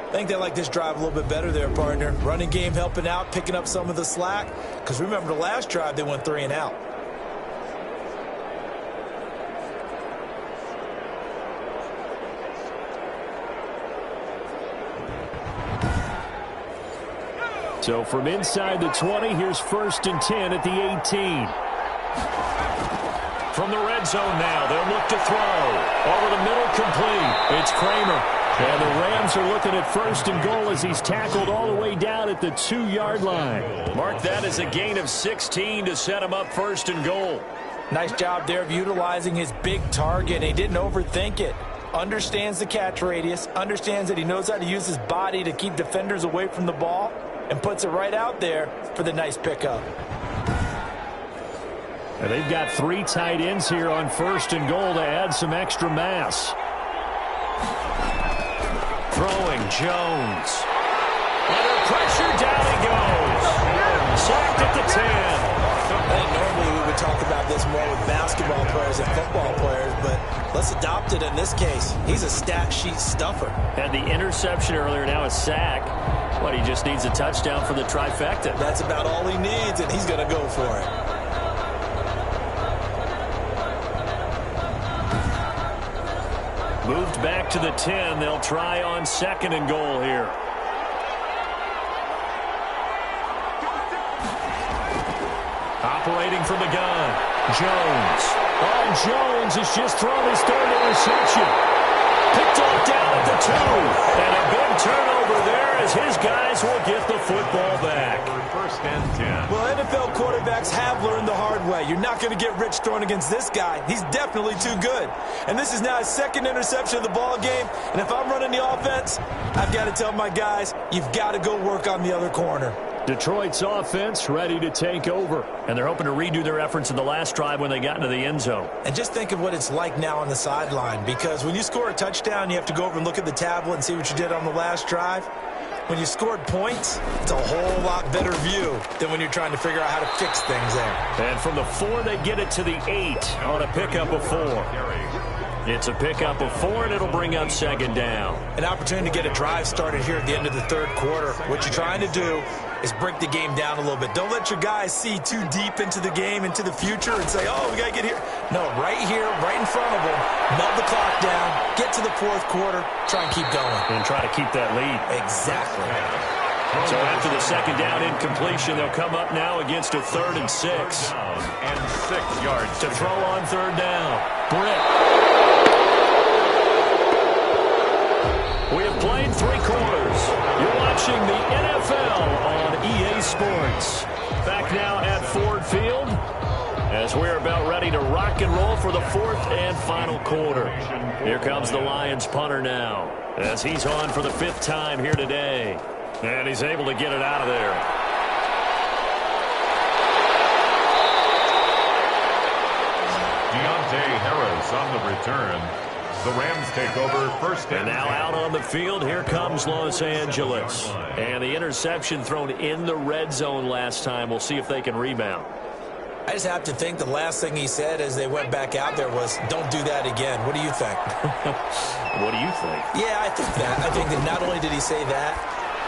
I think they like this drive a little bit better there, partner. Running game helping out, picking up some of the slack. Because remember, the last drive, they went 3 and out. So from inside the 20, here's 1st and 10 at the 18. From the red zone now, they'll look to throw. Over the middle, complete. It's Kramer. And the Rams are looking at 1st and goal as he's tackled all the way down at the 2-yard line. Mark that as a gain of 16 to set him up 1st and goal. Nice job there of utilizing his big target, and he didn't overthink it. Understands the catch radius, understands that he knows how to use his body to keep defenders away from the ball, and puts it right out there for the nice pickup. And they've got 3 tight ends here on 1st and goal to add some extra mass. Throwing Jones. Under pressure, down he goes. Sacked at the 10. I think normally we would talk about this more with basketball players and football players, but let's adopt it in this case. He's a stat sheet stuffer. Had the interception earlier, now a sack. But he just needs a touchdown for the trifecta. That's about all he needs, and he's going to go for it. Moved back to the 10. They'll try on 2nd and goal here. Operating from the gun, Jones. Oh, Jones has just thrown his 3rd interception. Picked off down at the 2. And a big turnover there as his guys will get the football back. 1st and 10. Well, NFL quarterbacks have I've learned the hard way. You're not going to get rich throwing against this guy. He's definitely too good. And this is now his second interception of the ball game. And if I'm running the offense, I've got to tell my guys, you've got to go work on the other corner. Detroit's offense ready to take over. And they're hoping to redo their efforts in the last drive when they got into the end zone. And just think of what it's like now on the sideline, because when you score a touchdown, you have to go over and look at the tablet and see what you did on the last drive. When you scored points, it's a whole lot better view than when you're trying to figure out how to fix things there. And from the 4, they get it to the 8 on a pickup of 4. It's a pickup of 4, and it'll bring up second down. An opportunity to get a drive started here at the end of the third quarter. What you're trying to do is break the game down a little bit. Don't let your guys see too deep into the game, into the future, and say, oh, we got to get here. No, right here, right in front of them, melt the clock down, get to the fourth quarter, try and keep going. And try to keep that lead. Exactly. So after the second down incompletion, they'll come up now against a 3rd and 6. And 6 yards To throw on 3rd down. Britt. We have played 3 quarters. You're watching the NFL on EA Sports. Back now at Ford Field as we're about ready to rock and roll for the 4th and final quarter. Here comes the Lions punter now as he's on for the 5th time here today. And he's able to get it out of there. Deontay Harris on the return. The Rams take over first and now out on the field, here comes Los Angeles. And the interception thrown in the red zone last time. We'll see if they can rebound. I just have to think the last thing he said as they went back out there was, don't do that again. What do you think? What do you think? Yeah, I think that. I think that not only did he say that,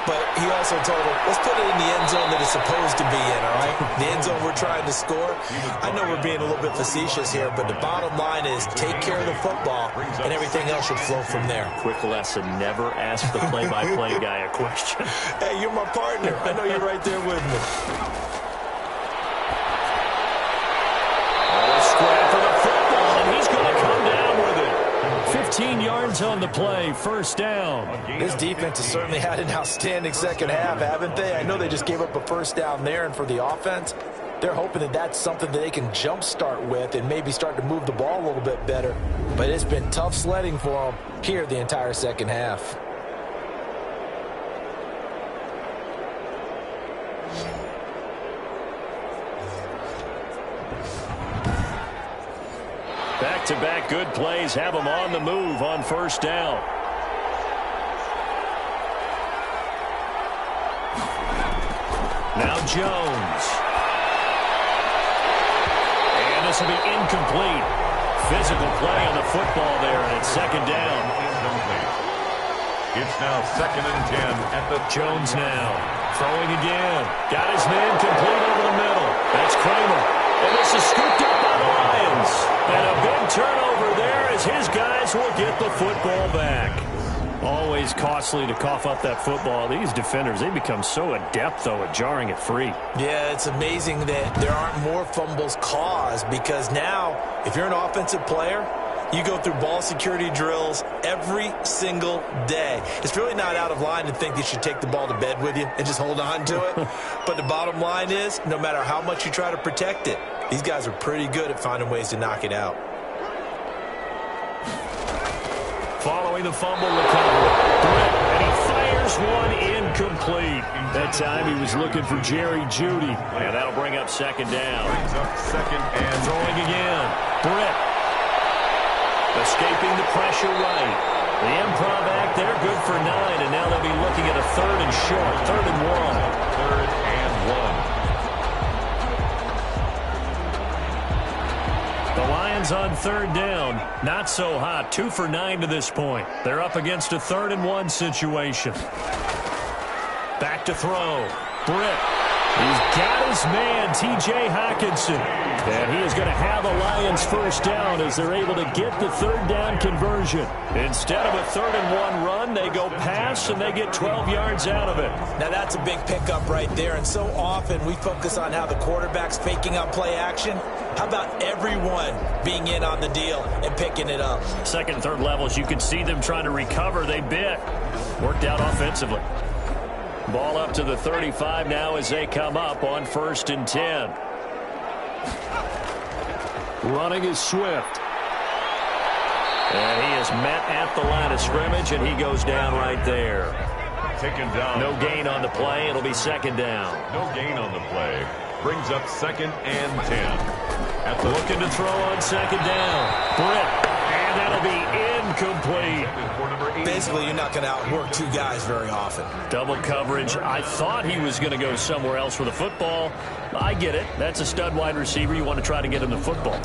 but he also told him, let's put it in the end zone that it's supposed to be in, all right? The end zone we're trying to score. I know we're being a little bit facetious here, but the bottom line is take care of the football, and everything else should flow from there. Quick lesson, never ask the play-by-play guy a question. Hey, you're my partner. I know you're right there with me. Scrap for the football, and he's going to come down with it. 15 yards on the play, first down. This defense has certainly had an outstanding second half, haven't they? I know they just gave up a first down there, and for the offense, they're hoping that that's something that they can jumpstart with and maybe start to move the ball a little bit better. But it's been tough sledding for them here the entire second half. Back-to-back good plays have them on the move on first down. Now Jones. And this will be incomplete. Physical play on the football there, and it's second down. It's now 2nd and 10 at the Jones now. Throwing again. Got his man complete over the middle. That's Kramer. And this is scooped up by the Lions. And a big turnover there as his guys will get the football back. Always costly to cough up that football. These defenders, they become so adept, though, at jarring it free. Yeah, it's amazing that there aren't more fumbles caused, because now, if you're an offensive player, you go through ball security drills every single day. It's really not out of line to think you should take the ball to bed with you and just hold on to it. But the bottom line is, no matter how much you try to protect it, these guys are pretty good at finding ways to knock it out. Following the fumble recovery, and he fires one incomplete. That time he was looking for Jerry Jeudy, and that'll bring up second down. brings up 2nd and Throwing again, Britt. Escaping the pressure right. The improv act there, good for 9, and now they'll be looking at a 3rd and short, 3rd and 1. 3rd and 1. The Lions on 3rd down, not so hot, 2 for 9 to this point. They're up against a 3rd and 1 situation. Back to throw, Britt. He's got his man, T.J. Hockenson. And he is going to have a Lions first down as they're able to get the 3rd down conversion. Instead of a 3rd and 1 run, they go pass and they get 12 yards out of it. Now that's a big pickup right there, and so often we focus on how the quarterback's faking out play action. How about everyone being in on the deal and picking it up? Second and third levels, you can see them trying to recover. They bit. Worked out offensively. Ball up to the 35 now as they come up on 1st and 10. Running is Swift. And he is met at the line of scrimmage, and he goes down right there. Taken down. No gain on the play. It'll be second down. No gain on the play. Brings up 2nd and 10. Looking to throw on second down. Britt. And that'll be incomplete. Basically, you're not going to outwork two guys very often. Double coverage. I thought he was going to go somewhere else with the football. I get it. That's a stud wide receiver. You want to try to get him the football.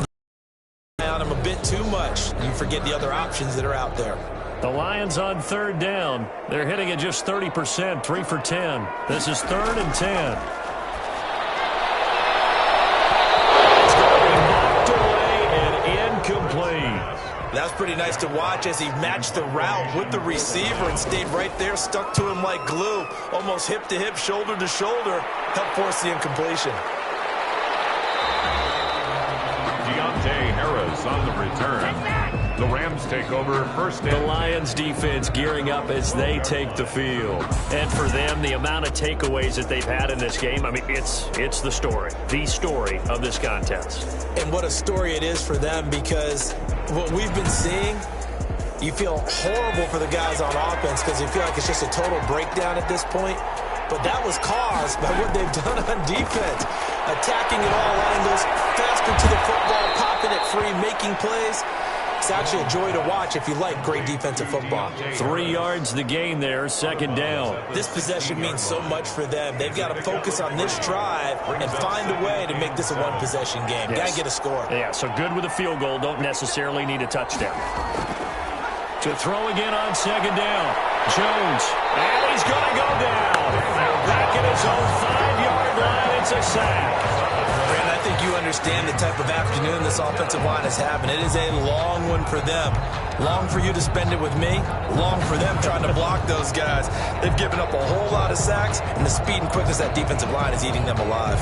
On him a bit too much. You forget the other options that are out there. The Lions on third down. They're hitting at just 30%, 3 for 10. This is 3rd and 10. It's going to be knocked away and incomplete. That's pretty nice to watch as he matched the route with the receiver and stayed right there, stuck to him like glue, almost hip to hip, shoulder to shoulder, helped force the incompletion. Deontay Harris on the return. The Rams take over 1st and The Lions defense gearing up as they take the field. And for them, the amount of takeaways that they've had in this game, I mean, it's the story of this contest. And what a story it is for them, because what we've been seeing, you feel horrible for the guys on offense because you feel like it's just a total breakdown at this point. But that was caused by what they've done on defense. Attacking at all angles, faster to the football, popping it free, making plays. It's actually a joy to watch if you like great defensive football. 3 yards the gain there, 2nd down. This possession means so much for them. They've got to focus on this drive and find a way to make this a one-possession game. Yes. Got to get a score. Yeah, so good with a field goal. Don't necessarily need a touchdown. To throw again on 2nd down. Jones. And he's going to go down. Back at his own 5-yard line. It's a sack. Brandon, I think you understand the type of afternoon this offensive line is having. It is a long one for them. Long for you to spend it with me. Long for them trying to block those guys. They've given up a whole lot of sacks, and the speed and quickness of that defensive line is eating them alive.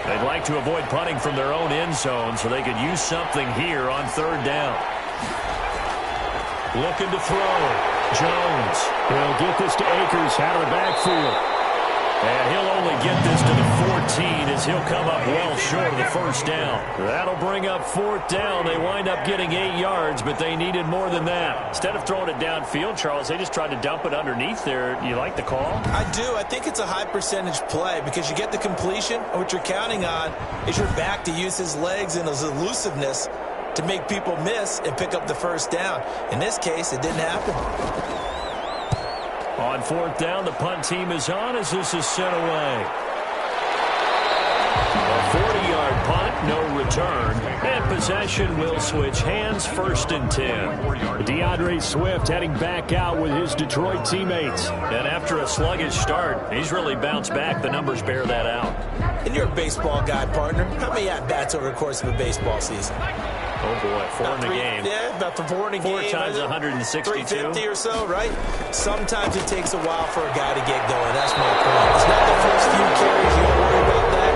They'd like to avoid punting from their own end zone so they could use something here on 3rd down. Looking to throw. Jones. He'll get this to Akers out of the backfield. And he'll only get this to the 14 as he'll come up well short of the 1st down. That'll bring up 4th down. They wind up getting 8 yards, but they needed more than that. Instead of throwing it downfield, Charles, they just tried to dump it underneath there. You like the call? I do. I think it's a high percentage play because you get the completion, and what you're counting on is your back to use his legs and his elusiveness to make people miss and pick up the 1st down. In this case, it didn't happen. On 4th down, the punt team is on as this is sent away. A 40-yard punt, no return. And possession will switch hands, 1st and 10. DeAndre Swift heading back out with his Detroit teammates. And after a sluggish start, he's really bounced back. The numbers bear that out. And you're a baseball guy, partner. How many at-bats over the course of a baseball season? Oh, boy, 4 in the game. Yeah, about 4 in a game. 4 times 162. 350 or so, right? Sometimes it takes a while for a guy to get going. That's my point. It's not the first few carries. You don't worry about that.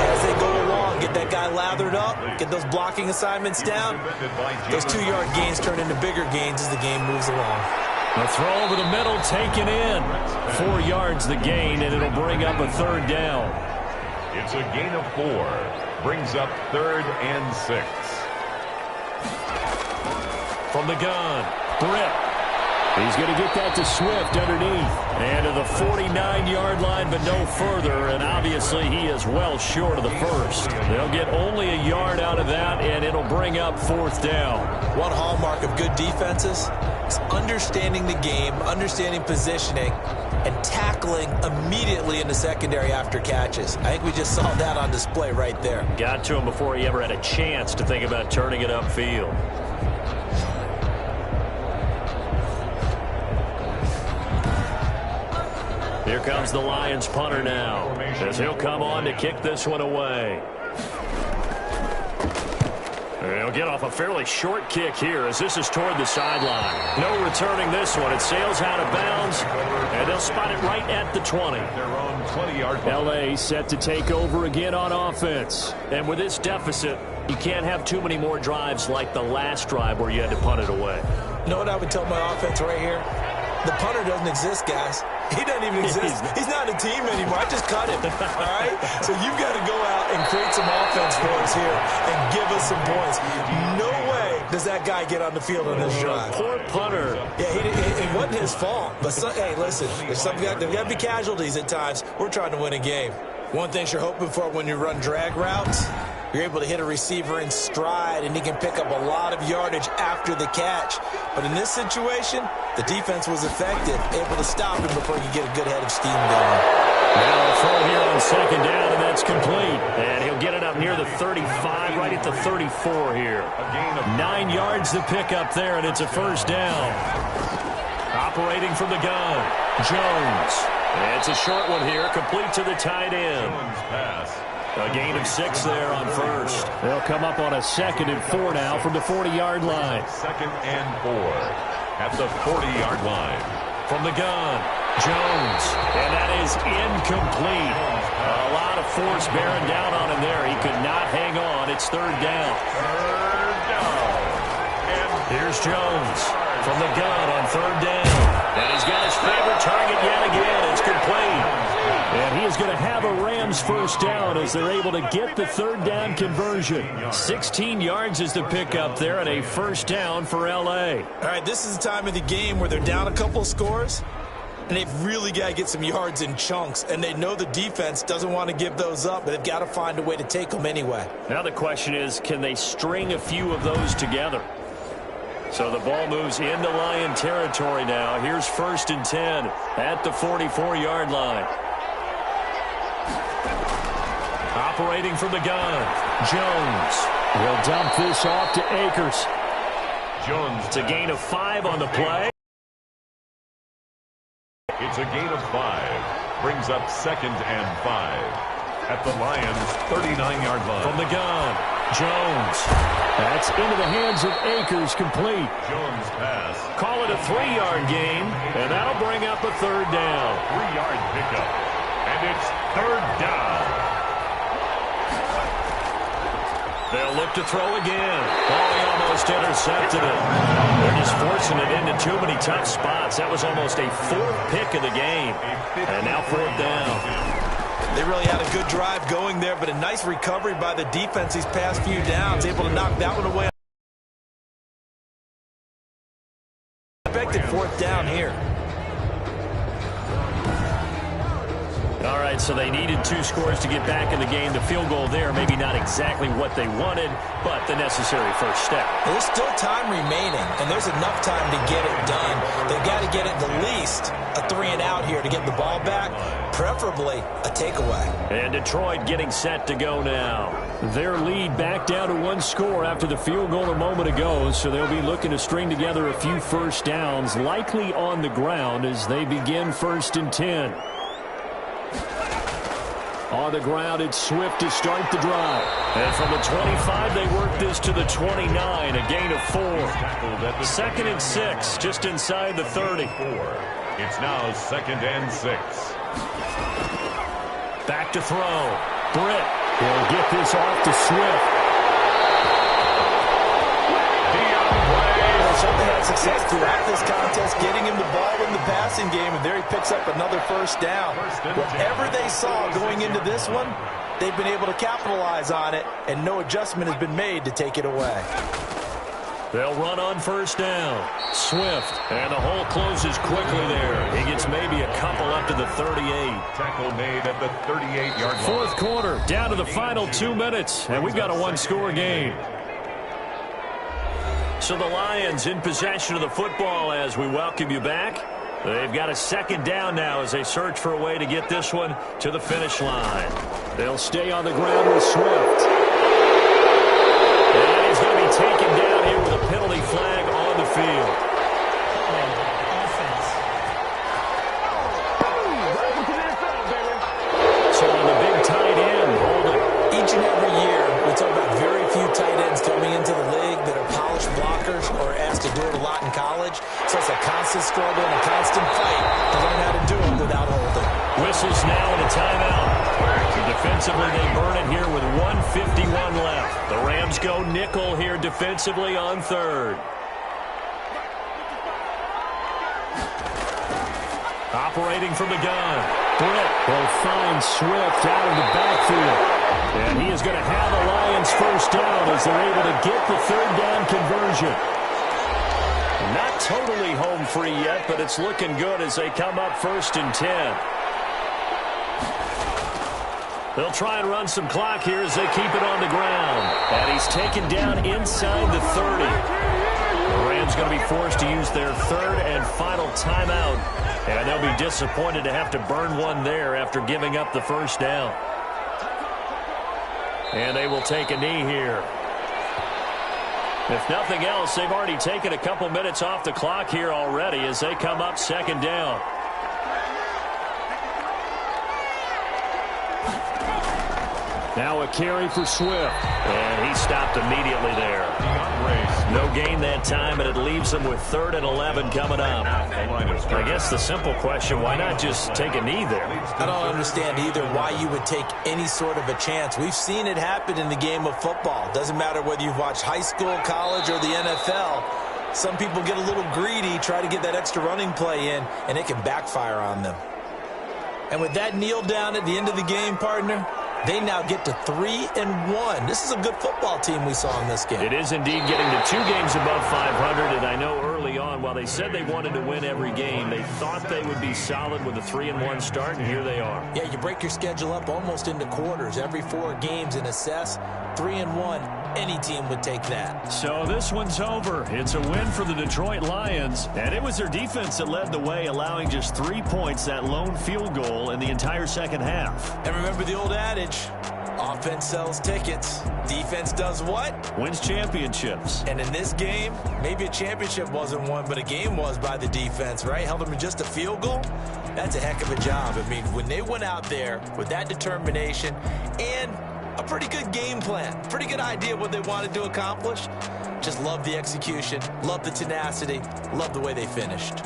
As they go along, get that guy lathered up, get those blocking assignments down. Those 2-yard gains turn into bigger gains as the game moves along. A throw over the middle taken in. 4 yards the gain, and it'll bring up a 3rd down. It's a gain of 4. Brings up 3rd and 6. From the gun, Britt. He's going to get that to Swift underneath. And to the 49-yard line, but no further. And obviously, he is well short of the 1st. They'll get only a yard out of that, and it'll bring up 4th down. One hallmark of good defenses is understanding the game, understanding positioning, and tackling immediately in the secondary after catches. I think we just saw that on display right there. Got to him before he ever had a chance to think about turning it upfield. Here comes the Lions punter now, as he'll come on to kick this one away. He'll get off a fairly short kick here as this is toward the sideline. No returning this one. It sails out of bounds, and they'll spot it right at the 20. Their own 20-yard line. L.A. set to take over again on offense. And with this deficit, you can't have too many more drives like the last drive where you had to punt it away. You know what I would tell my offense right here? The punter doesn't exist, guys. He doesn't even exist. He's not a team anymore. I just cut him, all right? So you've got to go out and create some offense for us here and give us some points. No way does that guy get on the field on this drive. Poor punter. Yeah, it wasn't his fault. But, hey, listen, there's got to be casualties at times. We're trying to win a game. One thing you're hoping for when you run drag routes, you're able to hit a receiver in stride, and he can pick up a lot of yardage after the catch. But in this situation, the defense was effective, able to stop him before he could get a good head of steam going. Now a throw here on second down, and that's complete. And he'll get it up near the 35, right at the 34 here. 9 yards to pick up there, and it's a first down. Operating from the gun, Jones. It's a short one here, complete to the tight end. A gain of 6 there on first. They'll come up on a 2nd and 4 now from the 40-yard line. 2nd and 4 at the 40-yard line. From the gun, Jones. And that is incomplete. A lot of force bearing down on him there. He could not hang on. It's 3rd down. And here's Jones from the gun on 3rd down. And he's got his favorite target yet again. It's complete. And he is going to have a Rams first down as they're able to get the 3rd down conversion. 16 yards is the pickup there, and a first down for L.A. All right, this is the time of the game where they're down a couple of scores, and they've really got to get some yards in chunks, and they know the defense doesn't want to give those up, but they've got to find a way to take them anyway. Now the question is, can they string a few of those together? So the ball moves into Lion territory now. Here's 1st and 10 at the 44-yard line. Operating from the gun, Jones. He'll dump this off to Akers. Jones. It's a gain of 5 on the play. It's a gain of 5. Brings up 2nd and 5 at the Lions' 39-yard line. From the gun, Jones. That's into the hands of Akers, complete. Jones pass. Call it a 3-yard gain, and that'll bring up a 3rd down. 3-yard pickup, and it's 3rd down. They'll look to throw again. Oh, he almost intercepted it. They're just forcing it into too many tough spots. That was almost a 4th pick of the game. And now 4th down. They really had a good drive going there, but a nice recovery by the defense these past few downs, able to knock that one away. Expected 4th down here. All right, so they needed 2 scores to get back in the game. The field goal there, maybe not exactly what they wanted, but the necessary first step. There's still time remaining, and there's enough time to get it done. They've got to get at the least a 3-and-out here to get the ball back, preferably a takeaway. And Detroit getting set to go now. Their lead back down to 1 score after the field goal a moment ago, so they'll be looking to string together a few first downs, likely on the ground as they begin 1st and 10. On the ground, it's Swift to start the drive. And from the 25, they work this to the 29, a gain of 4. 2nd and 6, just inside the 30. It's now 2nd and 6. Back to throw. Britt will get this off to Swift. Something had success throughout this contest, getting him the ball in the passing game, and there he picks up another first down. Whatever they saw going into this one, they've been able to capitalize on it, and no adjustment has been made to take it away. They'll run on first down. Swift, and the hole closes quickly there. He gets maybe a couple up to the 38. Tackle made at the 38-yard line. 4th quarter, down to the final 2 minutes, and we've got a 1-score game. So the Lions in possession of the football as we welcome you back. They've got a 2nd down now as they search for a way to get this one to the finish line. They'll stay on the ground with Swift. And he's going to be taken down here with a penalty flag on the field. So on the big tight end, hold it. Each and every year, we talk about very few tight ends coming into the league that are polished blockers or asked to do it a lot in college. So it's a constant struggle and a constant fight to learn how to do it without holding. Whistles now and a timeout. Defensively, they burn it here with 1:51 left. The Rams go nickel here defensively on 3rd. Operating from the gun. Britt will find Swift out of the backfield. And he is going to have the Lions first down as they're able to get the third down conversion. Not totally home free yet, but it's looking good as they come up 1st and 10. They'll try and run some clock here as they keep it on the ground. And he's taken down inside the 30. The Rams going to be forced to use their third and final timeout. And they'll be disappointed to have to burn one there after giving up the first down. And they will take a knee here. If nothing else, they've already taken a couple minutes off the clock here already as they come up 2nd down. Now a carry for Swift. And he stopped immediately there. No gain that time, and it leaves them with 3rd and 11 coming up. I guess the simple question, why not just take a knee there? I don't understand either why you would take any sort of a chance. We've seen it happen in the game of football. Doesn't matter whether you've watched high school, college, or the NFL. Some people get a little greedy, try to get that extra running play in, and it can backfire on them. And with that kneel down at the end of the game, partner, they now get to 3-1. This is a good football team we saw in this game. It is indeed getting to 2 games above 500, and I know early on, while they said they wanted to win every game, they thought they would be solid with a 3-1 start, and here they are. Yeah, you break your schedule up almost into quarters, every 4 games, and assess 3-1. Any team would take that. So this one's over. It's a win for the Detroit Lions, and it was their defense that led the way, allowing just 3 points, that lone field goal in the entire second half. And remember the old adage, offense sells tickets. Defense does what? Wins championships. And in this game, maybe a championship wasn't won, but a game was by the defense, right? Held them in just a field goal. That's a heck of a job. I mean, when they went out there with that determination and a pretty good game plan, pretty good idea of what they wanted to accomplish, just love the execution, love the tenacity, love the way they finished.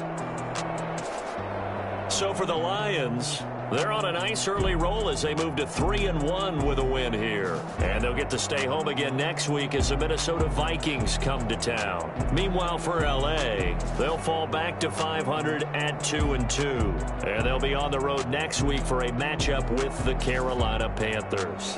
So for the Lions, they're on a nice early roll as they move to 3-1 with a win here. And they'll get to stay home again next week as the Minnesota Vikings come to town. Meanwhile, for L.A., they'll fall back to 500 at 2-2. And they'll be on the road next week for a matchup with the Carolina Panthers.